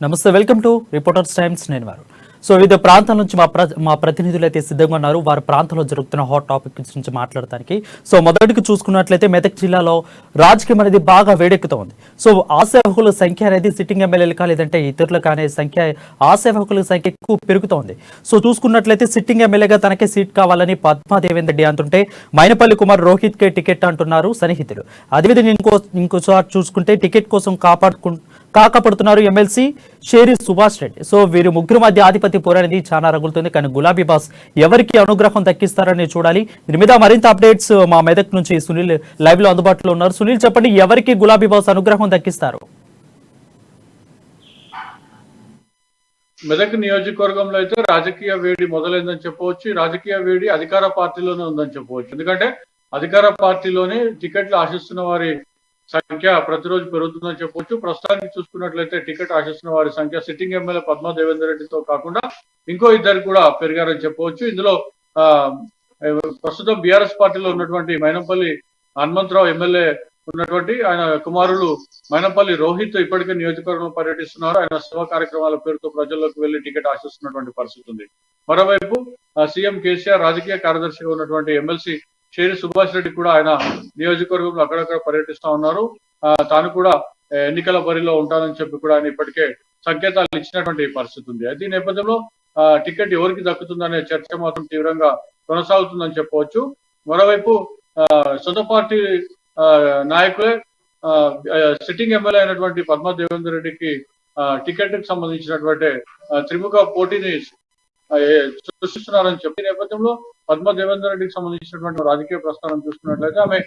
నమస్తే, welcome to reporters times. నేను వారు. సో వివిధ ప్రాంతాల నుంచి మా ప్రతినిధులు అయితే సిద్ధంగా ఉన్నారు వారి ప్రాంతంలో జరుగుతున్న హాట్ టాపిక్ నుంచి మాట్లాడటానికి. సో మొదటికి చూసుకున్నట్లయితే మెదక్ జిల్లాలో రాజకీయం అనేది బాగా వేడెక్కుతోంది. సో ఆశావహుల సంఖ్య అనేది సిట్టింగ్ ఎమ్మెల్యేలు లేదంటే ఇతరులకు అనే సంఖ్య, ఆశావహుల సంఖ్య ఎక్కువ పెరుగుతోంది. సో చూసుకున్నట్లయితే సిట్టింగ్ ఎమ్మెల్యేగా తనకే సీట్ కావాలని పద్మా దేవేందర్ రెడ్డి అంటుంటే మైనపల్లి కుమార్ రోహిత్ కే టికెట్ అంటున్నారు సన్నిహితులు. అదేవిధంగా ఇంకోసారి చూసుకుంటే టికెట్ కోసం కాకపడుతున్నారు ఎమ్మెల్సీ షేరి సుభాష్ రెడ్డి. సో వీరు ముగ్గురు మధ్య ఆధిపత్య పోరనేది చాలా రగులుతుంది. కానీ గులాబీ బాస్ ఎవరికి అనుగ్రహం దక్కిస్తారని చూడాలి. దీని మీద మరింత అప్డేట్స్ మా మెదక్ నుంచి సునీల్ లైవ్ లో అందుబాటులో ఉన్నారు. సునీల్, చెప్పండి, ఎవరికి గులాబీ బాస్ అనుగ్రహం దక్కిస్తారు? మెదక్ నియోజకవర్గంలో అయితే రాజకీయ వేడి మొదలైందని చెప్పవచ్చు. రాజకీయ వేడి అధికార పార్టీలోనే ఉందని చెప్పవచ్చు. ఎందుకంటే అధికార పార్టీలోనే టికెట్లు ఆశిస్తున్న వారి సంఖ్య ప్రతిరోజు పెరుగుతుందని చెప్పవచ్చు. ప్రస్తుతానికి చూసుకున్నట్లయితే టికెట్ ఆశిస్తున్న వారి సంఖ్య సిట్టింగ్ ఎమ్మెల్యే పద్మా దేవేందర్ రెడ్డితో కాకుండా ఇంకో ఇద్దరు కూడా పెరిగారని చెప్పవచ్చు. ఇందులో ప్రస్తుతం బీఆర్ఎస్ పార్టీలో ఉన్నటువంటి మైనంపల్లి హనుమంతరావు ఎమ్మెల్యే ఉన్నటువంటి ఆయన కుమారులు మైనంపల్లి రోహిత్ ఇప్పటికే నియోజకవర్గంలో పర్యటిస్తున్నారు. ఆయన సేవా కార్యక్రమాల పేరుతో ప్రజల్లోకి వెళ్లి టికెట్ ఆశిస్తున్నటువంటి పరిస్థితి ఉంది. మరోవైపు సీఎం కేసీఆర్ రాజకీయ కార్యదర్శిగా ఉన్నటువంటి ఎమ్మెల్సీ షేరి సుభాష్ రెడ్డి కూడా ఆయన నియోజకవర్గంలో అక్కడక్కడ పర్యటిస్తా ఉన్నారు. తాను కూడా ఎన్నికల బరిలో ఉంటానని చెప్పి కూడా ఆయన ఇప్పటికే సంకేతాలు ఇచ్చినటువంటి పరిస్థితి ఉంది. అయితే ఈ నేపథ్యంలో టికెట్ ఎవరికి దక్కుతుందనే చర్చ మాత్రం తీవ్రంగా కొనసాగుతుందని చెప్పవచ్చు. మరోవైపు సొంత పార్టీ నాయకులే సిట్టింగ్ ఎమ్మెల్యే అయినటువంటి పద్మా దేవేందర్ రెడ్డికి టికెట్ కి సంబంధించినటువంటి త్రిముఖ పోటీని సృష్టిస్తున్నారని చెప్పి నేపథ్యంలో పద్మా దేవేందర్ రెడ్డికి సంబంధించినటువంటి రాజకీయ ప్రస్థానం చూసుకున్నట్లయితే ఆమె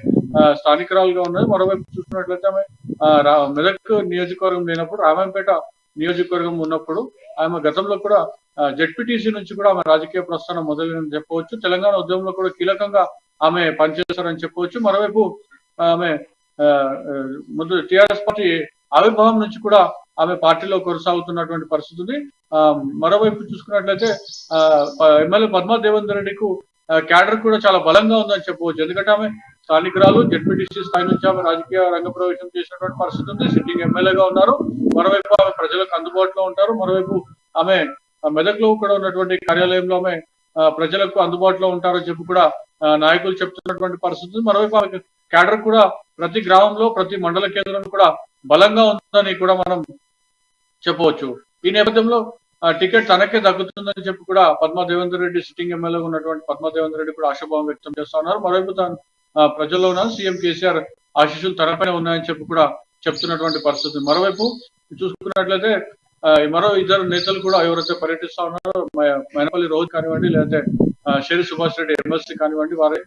స్థానికురాలుగా ఉన్నది. మరోవైపు చూసుకున్నట్లయితే ఆమె మెదక్ నియోజకవర్గం లేనప్పుడు రామాయంపేట నియోజకవర్గం ఉన్నప్పుడు ఆమె గతంలో కూడా జెడ్పీటీసీ నుంచి కూడా ఆమె రాజకీయ ప్రస్థానం మొదలైందని చెప్పవచ్చు. తెలంగాణ ఉద్యమంలో కూడా కీలకంగా ఆమె పనిచేస్తారని చెప్పవచ్చు. మరోవైపు ఆమె ముందు టిఆర్ఎస్ పార్టీ ఆవిర్భావం నుంచి కూడా ఆమె పార్టీలో కొనసాగుతున్నటువంటి పరిస్థితి ఉంది. మరోవైపు చూసుకున్నట్లయితే ఎమ్మెల్యే పద్మా దేవేందర్ రెడ్డికి క్యాడర్ కూడా చాలా బలంగా ఉందని చెప్పవచ్చు. ఎందుకంటే ఆమె స్థానికురాలు, జెడ్పీటీసీ స్థాయి నుంచి ఆమె రాజకీయ రంగ ప్రవేశం చేసినటువంటి పరిస్థితి ఉంది. సిట్టింగ్ ఎమ్మెల్యేగా ఉన్నారు. మరోవైపు ఆమె ప్రజలకు అందుబాటులో ఉంటారు. మరోవైపు ఆమె మెదక్ లో కూడా ఉన్నటువంటి కార్యాలయంలో ఆమె ప్రజలకు అందుబాటులో ఉంటారని చెప్పి కూడా నాయకులు చెప్తున్నటువంటి పరిస్థితి. మరోవైపు ఆమె క్యాడర్ కూడా ప్రతి గ్రామంలో, ప్రతి మండల కేంద్రంలో కూడా బలంగా ఉందని కూడా మనం చెప్పవచ్చు. ఈ నేపథ్యంలో టికెట్ తనకే దక్కుతుందని చెప్పి కూడా పద్మా దేవేందర్ రెడ్డి సిట్టింగ్ ఎమ్మెల్యే ఉన్నటువంటి పద్మా దేవేందర్ రెడ్డి కూడా ఆశాభావం వ్యక్తం చేస్తా ఉన్నారు. మరోవైపు తాను ప్రజల్లో ఉన్న సీఎం కేసీఆర్ ఆశీస్సులు తనపైన ఉన్నాయని చెప్పి కూడా చెప్తున్నటువంటి పరిస్థితి. మరోవైపు చూసుకున్నట్లయితే మరో ఇద్దరు నేతలు కూడా ఎవరైతే పర్యటిస్తా ఉన్నారో మైనపల్లి రోహిత్ కానివ్వండి, లేదంటే షేరి సుభాష్ రెడ్డి ఎమ్మెల్సీ కానివ్వండి, వారి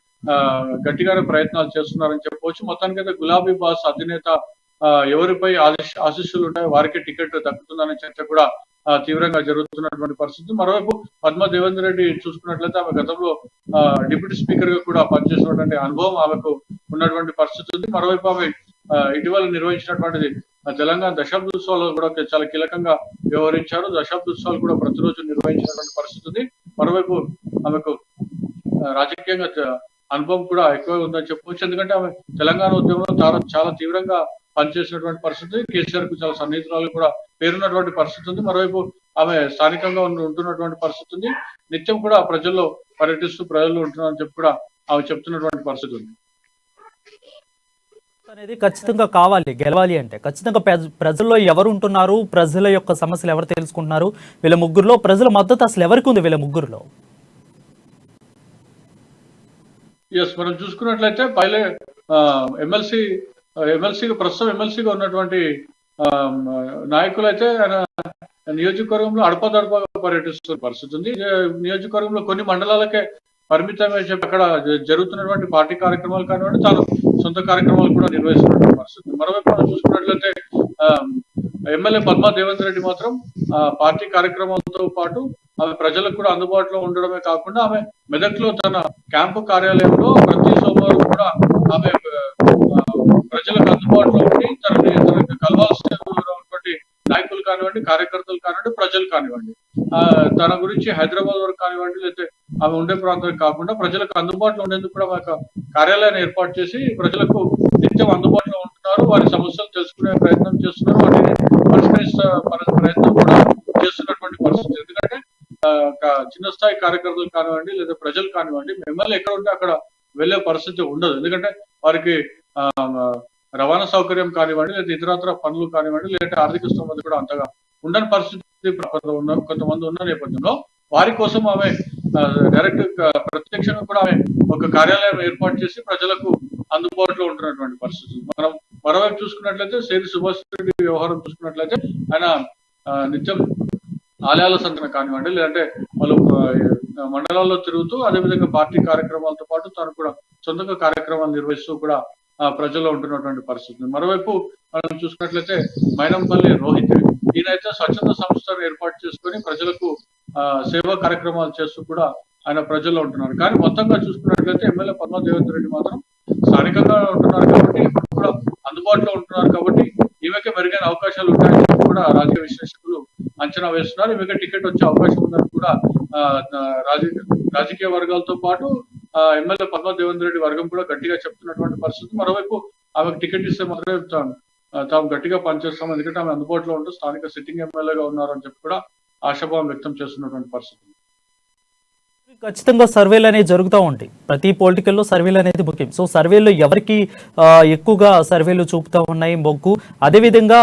గట్టిగానే ప్రయత్నాలు చేస్తున్నారని చెప్పవచ్చు. మొత్తానికైతే గులాబీ బాస్ అధినేత ఎవరిపై ఆశీస్సులు ఉంటాయో వారికి టికెట్ దక్కుతుందనే చర్చ కూడా తీవ్రంగా జరుగుతున్నటువంటి పరిస్థితి. మరోవైపు పద్మా దేవేందర్ రెడ్డి చూసుకున్నట్లయితే ఆమె గతంలో డిప్యూటీ స్పీకర్ గా కూడా పనిచేసినటువంటి అనుభవం ఆమెకు ఉన్నటువంటి పరిస్థితి ఉంది. మరోవైపు ఆమె ఇటీవల నిర్వహించినటువంటిది తెలంగాణ దశాబ్దోత్సవాలు కూడా చాలా కీలకంగా వ్యవహరించారు. దశాబ్దోత్సవాలు కూడా ప్రతిరోజు నిర్వహించినటువంటి పరిస్థితి ఉంది. మరోవైపు ఆమెకు రాజకీయంగా అనుభవం కూడా ఎక్కువగా ఉందని చెప్పవచ్చు. ఎందుకంటే ఆమె తెలంగాణ ఉద్యమంలో చాలా తీవ్రంగా పనిచేసినటువంటి పరిస్థితి. కేసీఆర్ కు చాలా సన్నిహితురాలు కూడా పేరున్నటువంటి పరిస్థితి ఉంది. మరోవైపు ఆమె స్థానికంగా ఉంటున్నటువంటి పరిస్థితి ఉంది. నిత్యం కూడా ప్రజల్లో పర్యటిస్తూ ప్రజల్లో ఉంటున్నారని చెప్పి కూడా ఆమె చెప్తున్నటువంటి పరిస్థితి ఉంది. అనేది ఖచ్చితంగా కావాలి, గెలవాలి అంటే ఖచ్చితంగా ప్రజల్లో ఎవరు ఉంటున్నారు, ప్రజల యొక్క సమస్యలు ఎవరు తెలుసుకుంటున్నారు, వీళ్ళ ముగ్గురులో ప్రజల మద్దతు అసలు ఎవరికి ఉంది? వీళ్ళ ముగ్గురులో మనం చూసుకున్నట్లయితే పైలే ప్రస్తుతం ఎమ్మెల్సీగా ఉన్నటువంటి నాయకులు అయితే ఆయన నియోజకవర్గంలో అడపదడపగా పర్యటిస్తున్న పరిస్థితి ఉంది. నియోజకవర్గంలో కొన్ని మండలాలకే పరిమితమై చెప్పి అక్కడ జరుగుతున్నటువంటి పార్టీ కార్యక్రమాలు కానివ్వండి, తాను సొంత కార్యక్రమాలు కూడా నిర్వహిస్తున్నటువంటి పరిస్థితి. మరోవైపు మనం చూసుకున్నట్లయితే ఎమ్మెల్యే పద్మా దేవేందర్ రెడ్డి మాత్రం పార్టీ కార్యక్రమాలతో పాటు ఆమె ప్రజలకు కూడా అందుబాటులో ఉండడమే కాకుండా ఆమె మెదక్ లో తన క్యాంపు కార్యాలయంలో ప్రతి సోమవారం కూడా ఆమె ప్రజలకు అందుబాటులో ఉండి తనకు కలవాల్సినటువంటి నాయకులు కానివ్వండి, కార్యకర్తలు కానివ్వండి, ప్రజలు కానివ్వండి, తన గురించి హైదరాబాద్ వరకు కానివ్వండి, లేకపోతే ఆమె ఉండే ప్రాంతానికి కాకుండా ప్రజలకు అందుబాటులో ఉండేందుకు కూడా కార్యాలయాన్ని ఏర్పాటు చేసి ప్రజలకు నిత్యం అందుబాటులో ఉంటున్నారు, వారి సమస్యలు తెలుసుకునే ప్రయత్నం చేస్తున్నారు, వాటిని పరిష్కరించే ప్రయత్నం కూడా చేస్తున్నటువంటి పరిస్థితి. ఎందుకంటే చిన్న స్థాయి కార్యకర్తలు కానివ్వండి లేదా ప్రజలు కానివ్వండి, ఎమ్మెల్యే ఎక్కడ ఉంటే అక్కడ వెళ్లే పరిస్థితి ఉండదు. ఎందుకంటే వారికి రవాణా సౌకర్యం కానివ్వండి లేదా ఇతరత్ర పనులు కానివ్వండి లేదంటే ఆర్థిక స్తోమత కూడా అంతగా ఉండని పరిస్థితి కొంతమంది ఉన్న నేపథ్యంలో వారి కోసం ఆమె డైరెక్ట్ ప్రత్యక్షంగా కూడా ఆమె ఒక కార్యాలయం ఏర్పాటు చేసి ప్రజలకు అందుబాటులో ఉంటున్నటువంటి పరిస్థితులు. మనం మరోవైపు చూసుకున్నట్లయితే సేరి సుభాష్ రెడ్డి వ్యవహారం చూసుకున్నట్లయితే ఆయన నిత్యం ఆలయాల సంఘటన కానివ్వండి లేదంటే వాళ్ళు మండలాల్లో తిరుగుతూ అదేవిధంగా పార్టీ కార్యక్రమాలతో పాటు తను కూడా సొంతంగా కార్యక్రమాలు నిర్వహిస్తూ కూడా ప్రజల్లో ఉంటున్నటువంటి పరిస్థితి. మరోవైపు మనం చూసుకున్నట్లయితే మైనంపల్లి రోహిత్ ఈయనైతే స్వచ్ఛంద సంస్థను ఏర్పాటు చేసుకొని ప్రజలకు సేవా కార్యక్రమాలు చేస్తూ కూడా ఆయన ప్రజల్లో ఉంటున్నారు. కానీ మొత్తంగా చూసుకున్నట్లయితే ఎమ్మెల్యే పద్మా దేవేందర్ రెడ్డి మాత్రం స్థానికంగా ఉంటున్నారు కాబట్టి ఇప్పుడు కూడా అందుబాటులో ఉంటున్నారు కాబట్టి ఈమెకే మెరుగైన అవకాశాలు ఉంటాయని కూడా రాజకీయ విశ్లేషకులు అంచనా వేస్తున్నారు. ఈమెకే టికెట్ వచ్చే అవకాశం ఉందని కూడా రాజకీయ వర్గాలతో పాటు ఎమ్మెల్యే పద్మా దేవేందర్ రెడ్డి వర్గం కూడా గట్టిగా చెప్తున్నటువంటి పరిస్థితి. మరోవైపు ఆమెకు టికెట్ ఇస్తే మాత్రమే తాము గట్టిగా పనిచేస్తాం, ఎందుకంటే ఆమె అందుబాటులో ఉంటూ స్థానిక సిట్టింగ్ ఎమ్మెల్యేగా ఉన్నారని చెప్పి కూడా ఆశాభావం వ్యక్తం చేస్తున్నటువంటి పరిస్థితి. ఖచ్చితంగా సర్వేలు అనేవి జరుగుతూ ఉంటాయి. ప్రతి పొలిటికల్లో సర్వేలు అనేది ముఖ్యం. సో సర్వేలో ఎవరికి ఎక్కువగా సర్వేలు చూపుతూ ఉన్నాయి మొగ్గు, అదేవిధంగా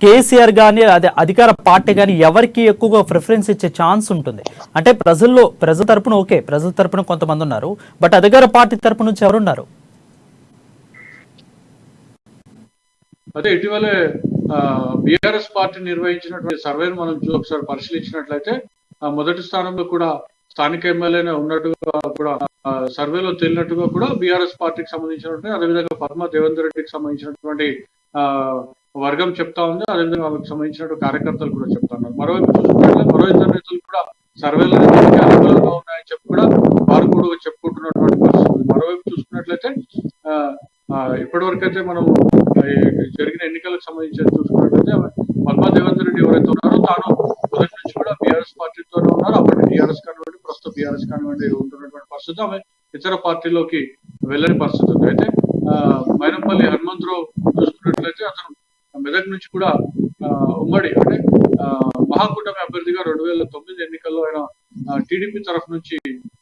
కేసీఆర్ కానీ అదే అధికార పార్టీ కానీ ఎవరికి ఎక్కువగా ప్రిఫరెన్స్ ఇచ్చే ఛాన్స్ ఉంటుంది అంటే ప్రజల తరపున ఓకే, ప్రజల తరపున కొంతమంది ఉన్నారు, బట్ అధికార పార్టీ తరపు నుంచి ఎవరున్నారు? అదే ఇటీవలే బీఆర్ఎస్ పార్టీ నిర్వహించినటువంటి సర్వేను మనం ఒకసారి పరిశీలించినట్లయితే మొదటి స్థానంలో కూడా స్థానిక ఎమ్మెల్యేనే ఉన్నట్టుగా కూడా సర్వేలో తేలినట్టుగా కూడా బీఆర్ఎస్ పార్టీకి సంబంధించినటువంటి అదేవిధంగా పద్మా దేవేందర్ రెడ్డికి సంబంధించినటువంటి వర్గం చెప్తా ఉంది, అదేవిధంగా ఆమెకు సంబంధించినటువంటి కార్యకర్తలు కూడా చెప్తున్నారు. మరోవైపు చూసుకుంటే మరో ఇద్దరు నేతలు కూడా సర్వేలు అనుకూలంగా ఉన్నాయని చెప్పి కూడా వారు కూడా చెప్పుకుంటున్నటువంటి పరిస్థితి. మరోవైపు చూసుకున్నట్లయితే ఇప్పటివరకు అయితే మనం జరిగిన ఎన్నికలకు సంబంధించి చూసుకున్నట్లయితే పద్మా దేవేందర్ రెడ్డి ఎవరైతే ఉన్నారో తాను మొదటి నుంచి కూడా బీఆర్ఎస్ పార్టీతోనే ఉన్నారు. అప్పటి టీఆర్ఎస్ కానివ్వండి ప్రస్తుతం బీఆర్ఎస్ కానివ్వండి ఉంటున్నటువంటి పరిస్థితి. ఆమె ఇతర పార్టీలోకి వెళ్ళని పరిస్థితి ఉంది. అయితే మైనంపల్లి హనుమంతరావు చూసుకున్నట్లయితే అతను మెదక్ నుంచి కూడా ఉమ్మడి అంటే మహాకూటమి అభ్యర్థిగా 2009 ఎన్నికల్లో ఆయన టీడీపీ తరఫు నుంచి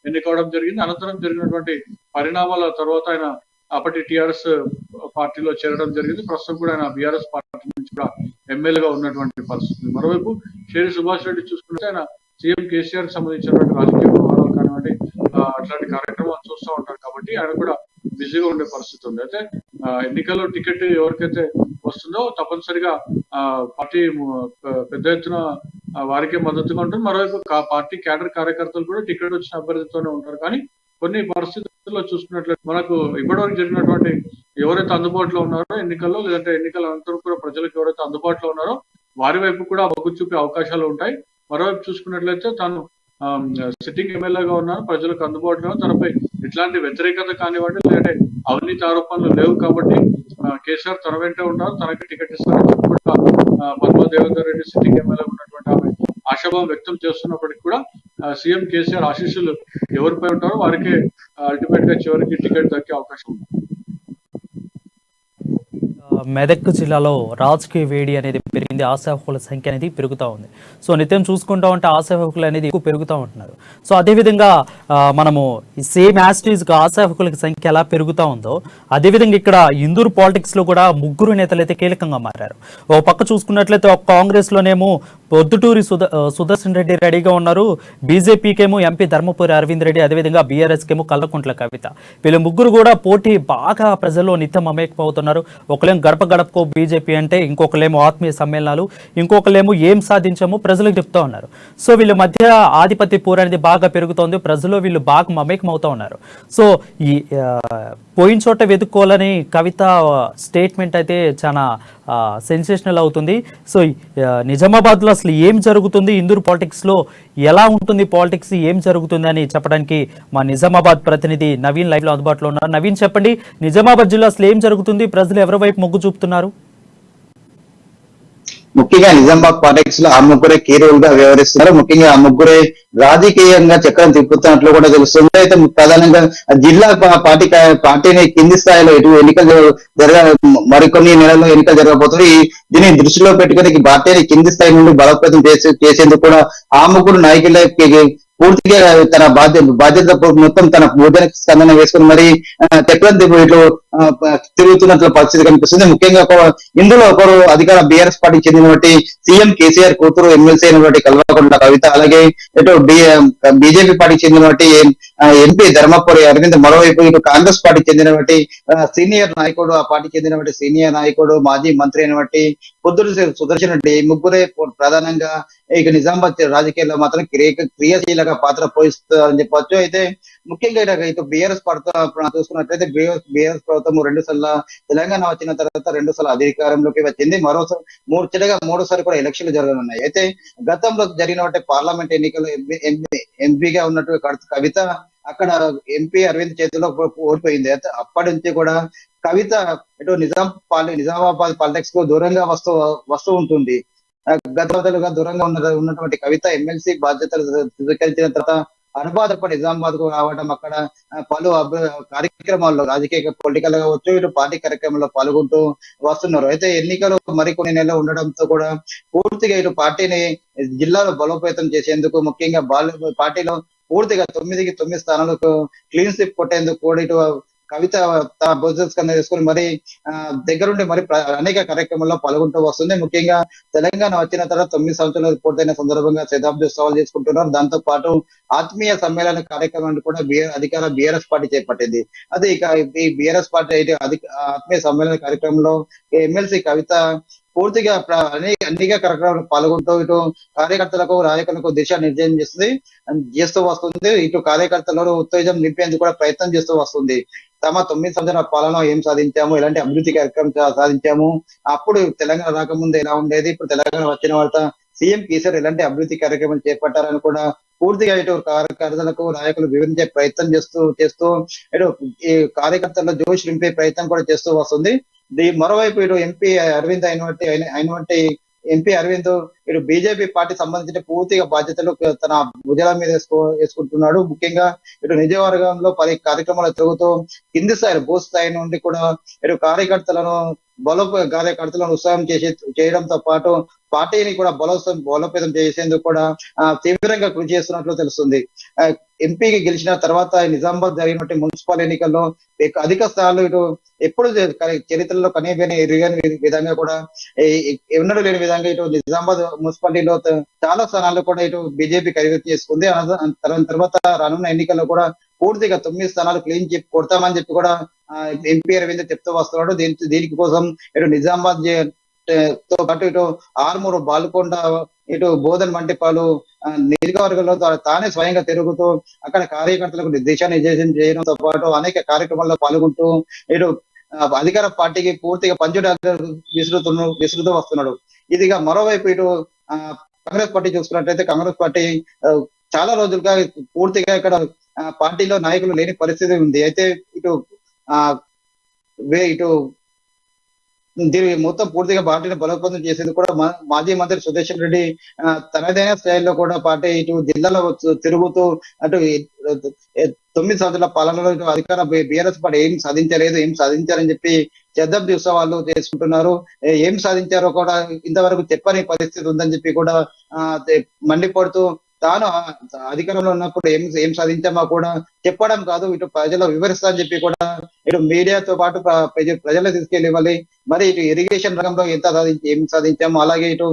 ఎన్నికవడం జరిగింది. అనంతరం జరిగినటువంటి పరిణామాల తర్వాత ఆయన అప్పటి టీఆర్ఎస్ పార్టీలో చేరడం జరిగింది. ప్రస్తుతం కూడా ఆయన బీఆర్ఎస్ పార్టీ నుంచి కూడా ఎమ్మెల్యేగా ఉన్నటువంటి పరిస్థితి. మరోవైపు షేరి సుభాష్ రెడ్డి చూసుకుంటే ఆయన సీఎం కేసీఆర్ కి సంబంధించినటువంటి రాజకీయ వ్యవహారాలు కానివ్వండి అట్లాంటి కార్యక్రమాలు చూస్తూ ఉంటారు కాబట్టి ఆయన కూడా బిజీగా ఉండే పరిస్థితి ఉంది. అయితే ఎన్నికల్లో టికెట్ ఎవరికైతే వస్తుందో తప్పనిసరిగా పార్టీ పెద్ద ఎత్తున వారికే మద్దతుగా ఉంటుంది. మరోవైపు పార్టీ క్యాడర్ కార్యకర్తలు కూడా టికెట్ వచ్చిన అభ్యర్థితోనే ఉంటారు. కానీ కొన్ని పరిస్థితుల్లో చూసుకున్నట్లయితే మనకు ఇప్పటివరకు జరిగినటువంటి ఎవరైతే అందుబాటులో ఉన్నారో ఎన్నికల్లో లేదంటే ఎన్నికల అనంతరం కూడా ప్రజలకు ఎవరైతే అందుబాటులో ఉన్నారో వారి వైపు కూడా మొగ్గు చూపే అవకాశాలు ఉంటాయి. మరోవైపు చూసుకున్నట్లయితే తాను సిట్టింగ్ ఎమ్మెల్యేగా ఉన్నారు, ప్రజలకు అందుబాటులో తనపై ఎట్లాంటి వ్యతిరేకత కానివ్వండి లేదంటే అవినీతి ఆరోపణలు లేవు కాబట్టి కేసీఆర్ తన వెంటే ఉంటారు, తనకి టికెట్ ఇస్తారని చెప్పి కూడా పద్మా దేవేందర్ రెడ్డి సిట్టింగ్ ఎమ్మెల్యే ఉన్నటువంటి ఆమె ఆశాభావం వ్యక్తం చేస్తున్నప్పటికీ కూడా సీఎం కేసీఆర్ ఆశీస్సులు ఎవరిపై ఉంటారో వారికి అల్టిమేట్ గా చివరికి టికెట్ దక్కే అవకాశం ఉంది. మెదక్ జిల్లాలో రాజకీయ వేడి అనేది పెరిగింది, ఆశావహుల సంఖ్య అనేది పెరుగుతూ ఉంది. సో నిత్యం చూసుకుంటా ఉంటే ఆశావహులు అనేది ఎక్కువ పెరుగుతూ ఉంటున్నారు. సో అదేవిధంగా మనము సేమ్ యాస్టీజ్గా ఆశావహుల సంఖ్య ఎలా పెరుగుతూ ఉందో అదేవిధంగా ఇక్కడ ఇందూరు పాలిటిక్స్లో కూడా ముగ్గురు నేతలు అయితే కీలకంగా మారారు. ఓ పక్క చూసుకున్నట్లయితే ఒక కాంగ్రెస్లోనేమో పొద్దుటూరి సుదర్శన్ రెడ్డి రెడీగా ఉన్నారు, బీజేపీకేమో ఎంపీ ధర్మపురి అరవింద్ రెడ్డి, అదేవిధంగా బీఆర్ఎస్కేమో కల్వకుంట్ల కవిత. వీళ్ళ ముగ్గురు కూడా పోటీ బాగా ప్రజల్లో నిత్యం మమేకమవుతున్నారు. ఒకలేమో గడప గడపకో బీజేపీ అంటే, ఇంకొకలేమో ఆత్మీయ సమ్మేళనాలు, ఇంకొకలేమో ఏం సాధించామో ప్రజలకు చెప్తా ఉన్నారు. సో వీళ్ళ మధ్య ఆధిపత్య పోరు అనేది బాగా పెరుగుతోంది, ప్రజల్లో వీళ్ళు బాగా మమేకమవుతూ ఉన్నారు. సో ఈ పోయిన చోట వెతుక్కోవాలని కవిత స్టేట్మెంట్ అయితే చాలా సెన్సేషనల్ అవుతుంది. సో నిజామాబాద్లో అసలు ఏం జరుగుతుంది, ఇందూరు పాలిటిక్స్లో ఎలా ఉంటుంది, పాలిటిక్స్ ఏం జరుగుతుంది అని చెప్పడానికి మా నిజామాబాద్ ప్రతినిధి నవీన్ లైవ్లో అందుబాటులో ఉన్నారు. నవీన్, చెప్పండి, నిజామాబాద్ జిల్లా అసలు ఏం జరుగుతుంది, ప్రజలు ఎవరి వైపు మొగ్గు చూపుతున్నారు? ముఖ్యంగా నిజామాబాద్ పాలిటిక్స్ లో ఆ ముగ్గురే కీ రోల్ గా వ్యవహరిస్తున్నారు. ముఖ్యంగా ఆ ముగ్గురే రాజకీయంగా చక్రం తిప్పుతున్నట్లు కూడా తెలుస్తుంది. అయితే ప్రధానంగా జిల్లా పార్టీని కింది స్థాయిలో ఎటు ఎన్నికలు జరగ మరికొన్ని నెలల్లో ఎన్నికలు జరగబోతుంది. దీన్ని దృష్టిలో పెట్టుకుని ఈ పార్టీని కింది స్థాయి నుండి బలోపేతం చేసేందుకు కూడా ఆ ముగ్గురు నాయకులకి పూర్తిగా తన బాధ్యత మొత్తం తన భోజన స్పందన వేసుకుని మరి చక్రం ఇట్లు తిరుగుతున్నట్లు పరిస్థితి కనిపిస్తుంది. ముఖ్యంగా ఇందులో ఒకరు అధికార బీఆర్ఎస్ పార్టీకి చెందినటువంటి సీఎం కేసీఆర్ కూతురు ఎమ్మెల్సీ అయినటువంటి కల్వకుంట్ల కవిత, అలాగే ఇటు బీజేపీ పార్టీకి చెందినటువంటి ఎంపీ ధర్మపురి అరవింద్, మరోవైపు ఇటు కాంగ్రెస్ పార్టీకి చెందినటువంటి సీనియర్ నాయకుడు, ఆ పార్టీకి చెందినటువంటి సీనియర్ నాయకుడు మాజీ మంత్రి అయినటువంటి పొద్దురు సుదర్శన్ రెడ్డి, ఈ ముగ్గురే ప్రధానంగా ఇక నిజామాబాద్ రాజకీయాల్లో మాత్రం క్రియాశీలక పాత్ర పోషిస్తారని చెప్పొచ్చు. అయితే ముఖ్యంగా ఇటు బీఆర్ఎస్ చూసుకున్నట్లయితే బీఆర్ఎస్ ప్రభుత్వం 2 సార్లు తెలంగాణ వచ్చిన తర్వాత 2 సార్లు అధికారంలోకి వచ్చింది. మూడోసారి కూడా ఎలక్షన్లు జరగనున్నాయి. అయితే గతంలో జరిగినటువంటి పార్లమెంట్ ఎన్నికల్లో ఎంపీగా ఉన్నటువంటి కవిత అక్కడ ఎంపీ అరవింద్ చేతిలో ఓడిపోయింది. అయితే అప్పటి నుంచి కూడా కవిత ఇటు నిజామాబాద్ పాలిటిక్స్ కు దూరంగా వస్తూ ఉంటుంది. గతంగా దూరంగా ఉన్నటువంటి కవిత ఎమ్మెల్సీ బాధ్యతలు స్వీకరించిన తర్వాత అనుబాధపడి నిజామాబాద్ కు రావడం, అక్కడ పలు కార్యక్రమాల్లో రాజకీయ పొలిటికల్ కావచ్చు, ఇటు పార్టీ కార్యక్రమంలో పాల్గొంటూ వస్తున్నారు. అయితే ఎన్నికలు మరికొన్ని నెలలు ఉండడంతో కూడా పూర్తిగా ఇటు పార్టీని జిల్లాలో బలోపేతం చేసేందుకు, ముఖ్యంగా పార్టీలో పూర్తిగా 9కి 9 స్థానాలకు క్లీన్ స్విప్ కొట్టేందుకు కూడా ఇటు కవిత తన భోజన చేసుకుని మరి దగ్గరుండి మరి అనేక కార్యక్రమాల్లో పాల్గొంటూ వస్తుంది. ముఖ్యంగా తెలంగాణ వచ్చిన తర్వాత 9 సంవత్సరాలు పూర్తయిన సందర్భంగా శతాబ్ది ఉత్సవాలు చేసుకుంటున్నారు. దాంతో పాటు ఆత్మీయ సమ్మేళన కార్యక్రమాన్ని కూడా అధికార బీఆర్ఎస్ పార్టీ చేపట్టింది. అదే ఇక ఈ బీఆర్ఎస్ పార్టీ అయితే ఆత్మీయ సమ్మేళన కార్యక్రమంలో ఎమ్మెల్సీ కవిత పూర్తిగా అనేక కార్యక్రమాలు పాల్గొంటూ ఇటు కార్యకర్తలకు నాయకులకు దిశానిర్దేశం చేస్తూ వస్తుంది. ఇటు కార్యకర్తలను ఉత్తేజం నింపేందుకు కూడా ప్రయత్నం చేస్తూ వస్తుంది. తమ 9 సంవత్సరాల పాలన ఏం సాధించాము, ఎలాంటి అభివృద్ధి కార్యక్రమం సాధించాము, అప్పుడు తెలంగాణ రాకముందు ఎలా ఉండేది, ఇప్పుడు తెలంగాణ వచ్చిన తర్వాత సీఎం కేసీఆర్ ఎలాంటి అభివృద్ధి కార్యక్రమాలు చేపట్టారని కూడా పూర్తిగా ఇటు కార్యకర్తలకు నాయకులు వివరించే ప్రయత్నం చేస్తూ ఇటు ఈ కార్యకర్తల్లో జోష్ నింపే ప్రయత్నం కూడా చేస్తూ వస్తుంది. మరోవైపు ఇటు ఎంపీ అరవింద్ అయినటువంటి ఎంపీ అరవింద్ ఇటు బీజేపీ పార్టీ సంబంధించిన పూర్తిగా బాధ్యతలు తన భుజాల మీద వేసుకుంటున్నాడు. ముఖ్యంగా ఇటు నిజవర్గంలో 10 కార్యక్రమాలు తిరుగుతూ కింది స్థాయి బూత్ స్థాయి నుండి కూడా ఇటు కార్యకర్తలను ఉత్సాహం చేయడంతో పాటు పార్టీని కూడా బలోపేతం చేసేందుకు కూడా తీవ్రంగా కృషి చేస్తున్నట్లు తెలుస్తుంది. ఎంపీకి గెలిచిన తర్వాత నిజామాబాద్ జరిగినటువంటి మున్సిపల్ ఎన్నికల్లో అధిక స్థానాలు ఇటు ఎప్పుడు చరిత్రలో ఎరుగని విధంగా కూడా ఎన్నడూ లేని విధంగా ఇటు నిజామాబాద్ మున్సిపాలిటీలో చాలా స్థానాల్లో కూడా ఇటు బీజేపీ కైవసం చేసుకుంది. తర్వాత రానున్న ఎన్నికల్లో కూడా పూర్తిగా 9 స్థానాలు క్లీన్ చిప్ కొడతామని చెప్పి కూడా ఎంపీ అరవింద్ చెప్తూ వస్తున్నాడు. దీనికి కోసం ఇటు నిజామాబాద్ తో పాటు ఇటు ఆర్మూరు, బాల్కొండ, ఇటు బోధన్ మంటిపాలు నియోజకవర్గంలో తానే స్వయంగా తిరుగుతూ అక్కడ కార్యకర్తలకు దిశానిర్దేశం చేయడంతో పాటు అనేక కార్యక్రమాల్లో పాల్గొంటూ ఇటు అధికార పార్టీకి పూర్తిగా విసురుతూ వస్తున్నాడు. ఇదిగా మరోవైపు ఇటు కాంగ్రెస్ పార్టీ చూసుకున్నట్లయితే కాంగ్రెస్ పార్టీ చాలా రోజులుగా పూర్తిగా ఇక్కడ పార్టీలో నాయకులు లేని పరిస్థితి ఉంది. అయితే ఇటు దీని మొత్తం పూర్తిగా పార్టీని బలోపేతం చేసేందుకు కూడా మాజీ మంత్రి సుదర్శన్ రెడ్డి తనదైన స్థాయిలో కూడా పార్టీ ఇటు జిల్లాలో తిరుగుతూ అటు 9 సంవత్సరాల పాలనలో ఇటు అధికార బీఆర్ఎస్ పార్టీ ఏం సాధించారని చెప్పి శతాబ్ది ఉత్సవాలు చేసుకుంటున్నారు. ఏం సాధించారో కూడా ఇంతవరకు చెప్పని పరిస్థితి ఉందని చెప్పి కూడా మండిపడుతూ తాను అధికారంలో ఉన్నప్పుడు ఏం సాధించామో కూడా చెప్పడం కాదు, ఇటు ప్రజలు వివరిస్తా అని చెప్పి కూడా ఇటు మీడియాతో పాటు ప్రజలు తీసుకెళ్ళి మరి ఇటు ఇరిగేషన్ రంగంలో ఏం సాధించాము, అలాగే ఇటు